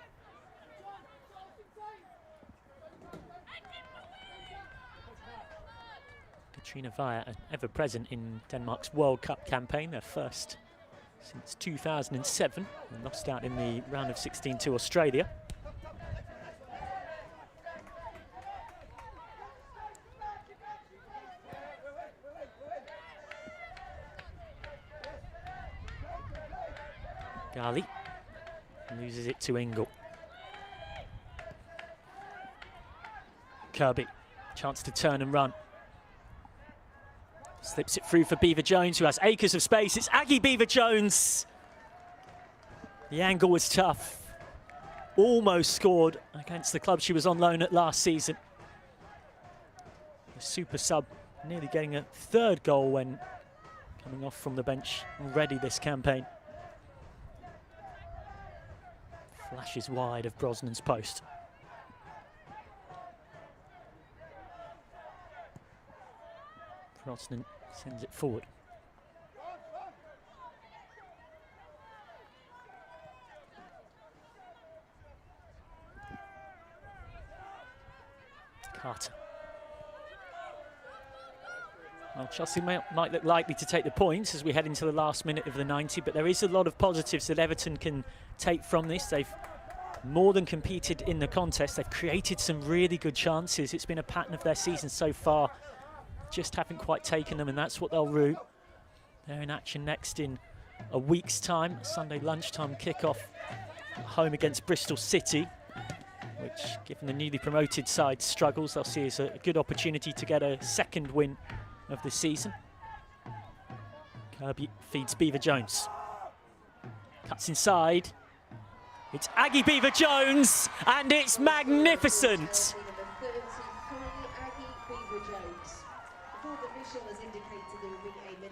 Speaker 1: Katrina Vaya, ever present in Denmark's World Cup campaign, their first since 2007, and lost out in the round of 16 to Australia. Gali loses it to Ingle. Kirby, chance to turn and run. Slips it through for Beever-Jones, who has acres of space. It's Aggie Beever-Jones. The angle was tough. Almost scored against the club she was on loan at last season. The super sub nearly getting a 3rd goal when coming off from the bench already this campaign. Flashes wide of Brosnan's post. Brosnan sends it forward. Carter. Well, Chelsea might look likely to take the points as we head into the last minute of the 90, but there is a lot of positives that Everton can take from this. They've more than competed in the contest. They've created some really good chances. It's been a pattern of their season so far. Just haven't quite taken them, and that's what they'll root. They're in action next in a week's time, Sunday lunchtime kickoff, home against Bristol City, which, given the newly promoted side struggles, they'll see as a good opportunity to get a 2nd win of the season. Kirby feeds Beever-Jones. Cuts inside. It's Aggie Beever-Jones, and it's magnificent.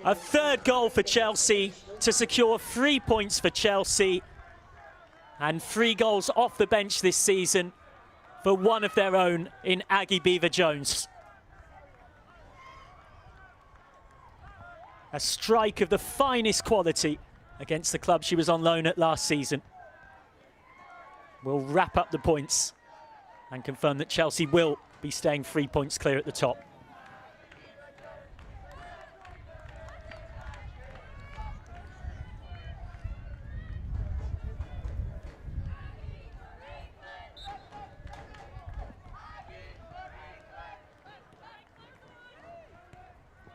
Speaker 1: A 3rd goal for Chelsea to secure 3 points for Chelsea, and 3 goals off the bench this season for one of their own in Aggie Beever-Jones. A strike of the finest quality against the club she was on loan at last season. We'll wrap up the points and confirm that Chelsea will be staying 3 points clear at the top.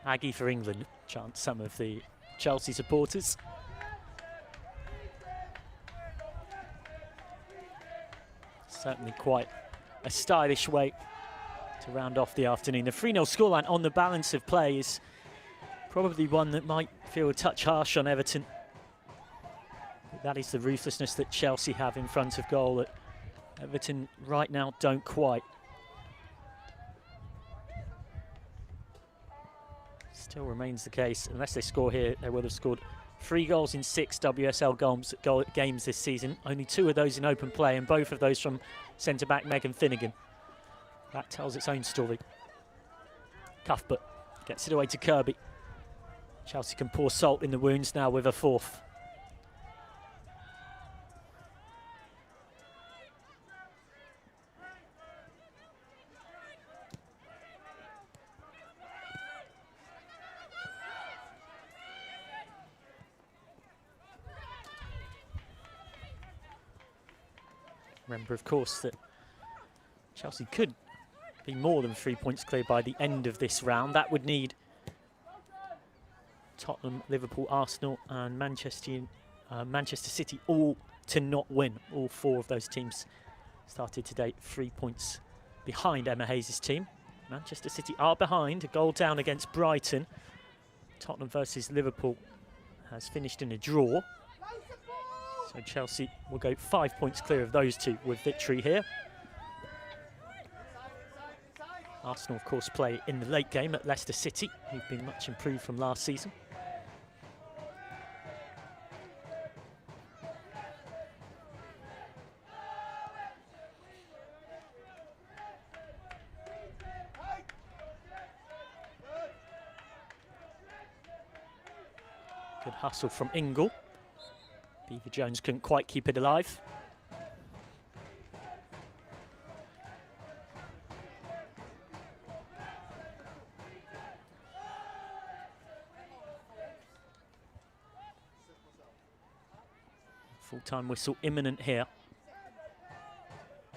Speaker 1: Aggie for England, chant some of the Chelsea supporters. Certainly quite a stylish way to round off the afternoon. The 3-0 scoreline on the balance of play is Probably one that might feel a touch harsh on Everton. But that is the ruthlessness that Chelsea have in front of goal that Everton right now don't quite. Still remains the case. Unless they score here, they would have scored 3 goals in 6 WSL games this season. Only 2 of those in open play, and both of those from centre-back Megan Finnegan. That tells its own story. Cuthbert gets it away to Kirby. Chelsea can pour salt in the wounds now with a 4th. Remember, of course, that Chelsea could be more than 3 points clear by the end of this round. That would need Tottenham, Liverpool, Arsenal and Manchester City all to not win. All 4 of those teams started today 3 points behind Emma Hayes' team. Manchester City are behind, a goal down against Brighton. Tottenham versus Liverpool has finished in a draw. So Chelsea will go 5 points clear of those 2 with victory here. Arsenal, of course, play in the late game at Leicester City, who've been much improved from last season. Good hustle from Ingle. Beaver Jones couldn't quite keep it alive. Full-time whistle imminent here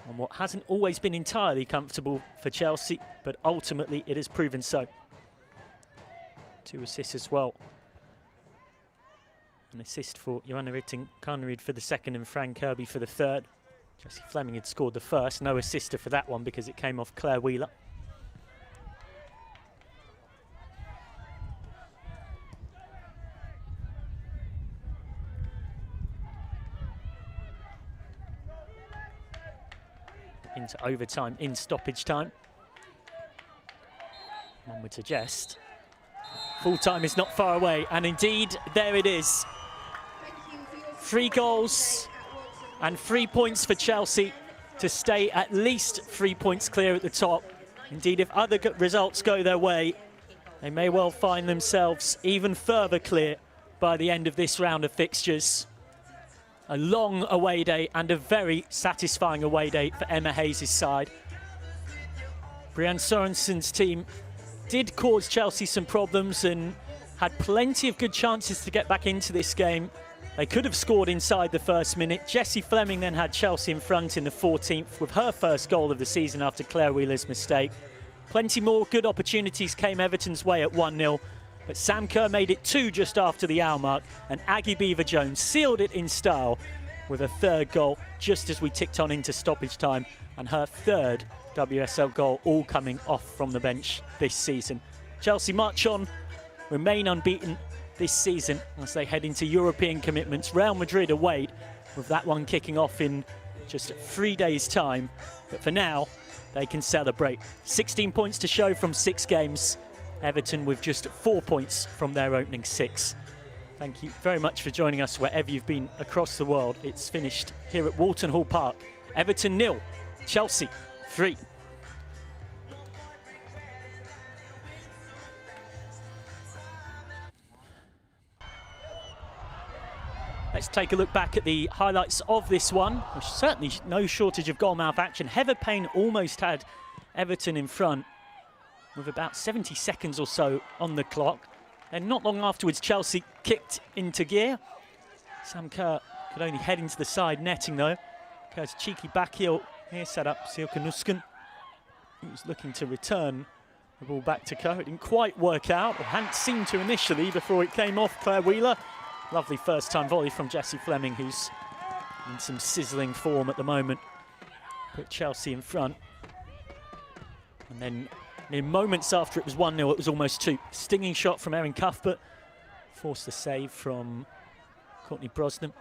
Speaker 1: on what hasn't always been entirely comfortable for Chelsea, but ultimately it has proven so. 2 assists as well. An assist for Johanna Rytting-Kaneryd for the 2nd and Fran Kirby for the 3rd. Jessie Fleming had scored the 1st. No assister for that one because it came off Claire Wheeler. Into overtime in stoppage time. One would suggest full time is not far away, and indeed there it is. 3 goals and 3 points for Chelsea to stay at least 3 points clear at the top. Indeed, if other results go their way, they may well find themselves even further clear by the end of this round of fixtures. A long away day and a very satisfying away day for Emma Hayes' side. Brianne Sorensen's team did cause Chelsea some problems and had plenty of good chances to get back into this game. They could have scored inside the 1st minute. Jessie Fleming then had Chelsea in front in the 14th with her 1st goal of the season after Claire Wheeler's mistake. Plenty more good opportunities came Everton's way at 1-0, but Sam Kerr made it 2 just after the hour mark, and Aggie Beaver-Jones sealed it in style with a 3rd goal just as we ticked on into stoppage time, and her 3rd WSL goal, all coming off from the bench this season. Chelsea march on, remain unbeaten this season as they head into European commitments. Real Madrid await, with that one kicking off in just 3 days' time. But for now, they can celebrate. 16 points to show from 6 games. Everton with just 4 points from their opening 6. Thank you very much for joining us wherever you've been across the world. It's finished here at Walton Hall Park. Everton 0, Chelsea 3. Let's take a look back at the highlights of this one. There's certainly no shortage of goal-mouth action. Heather Payne almost had Everton in front with about 70 seconds or so on the clock. And not long afterwards, Chelsea kicked into gear. Sam Kerr could only head into the side netting though. Kerr's cheeky back heel here set up Silke Nusken, who was looking to return the ball back to Kerr. It didn't quite work out, or hadn't seemed to initially before it came off Claire Wheeler. Lovely first-time volley from Jessie Fleming, who's in some sizzling form at the moment. Put Chelsea in front. And then In moments after it was 1-0, it was almost 2. Stinging shot from Erin Cuthbert. Forced the save from Courtney Brosnan.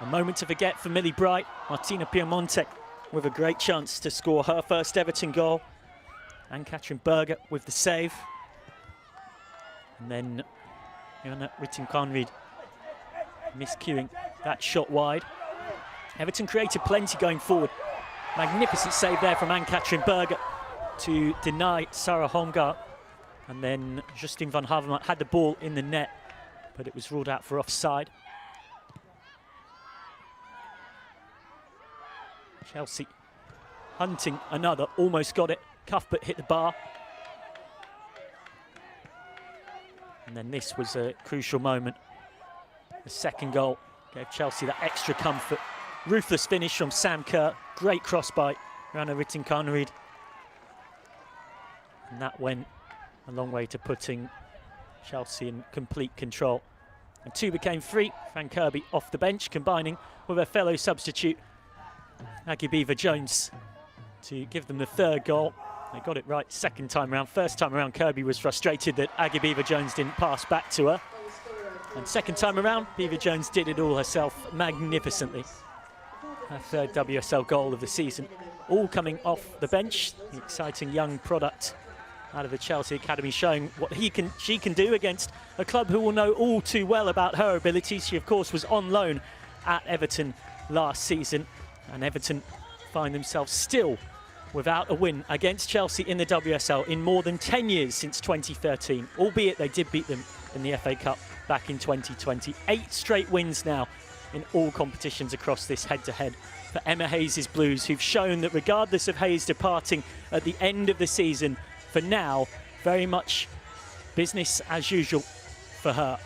Speaker 1: A moment to forget for Millie Bright. Martina Piemonte with a great chance to score her first Everton goal. And Katrin Berger with the save. And then Johanna Rytting-Kaneryd miscuing that shot wide. Everton created plenty going forward. Magnificent save there from Ann-Katrin Berger to deny Sarah Holmgaard. And then Justine van Havermaet had the ball in the net, but it was ruled out for offside. Chelsea hunting another, almost got it. Cuthbert hit the bar. And then this was a crucial moment. The second goal gave Chelsea that extra comfort. Ruthless finish from Sam Kerr. Great cross by Johanna Rytting-Kaneryd. And that went a long way to putting Chelsea in complete control. And 2 became 3. Fran Kirby off the bench, combining with her fellow substitute, Aggie Beaver-Jones, to give them the 3rd goal. They got it right second time around. First time around, Kirby was frustrated that Aggie Beaver-Jones didn't pass back to her. And second time around, Beaver-Jones did it all herself magnificently. Her 3rd WSL goal of the season, all coming off the bench. The exciting young product out of the Chelsea Academy, showing what she can do against a club who will know all too well about her abilities. She, of course, was on loan at Everton last season, and Everton find themselves still without a win against Chelsea in the WSL in more than 10 years since 2013, albeit they did beat them in the FA Cup back in 2020. 8 straight wins now in all competitions across this head-to-head for Emma Hayes' Blues, who've shown that regardless of Hayes departing at the end of the season, for now, very much business as usual for her.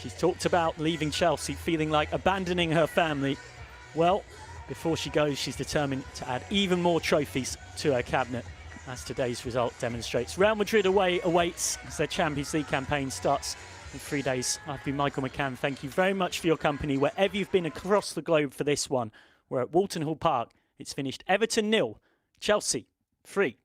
Speaker 1: She's talked about leaving Chelsea, feeling like abandoning her family. Well, before she goes, she's determined to add even more trophies to her cabinet, as today's result demonstrates. Real Madrid away awaits as their Champions League campaign starts in 3 days. I've been Michael McCann. Thank you very much for your company wherever you've been across the globe for this one. We're at Walton Hall Park. It's finished Everton 0, Chelsea 3.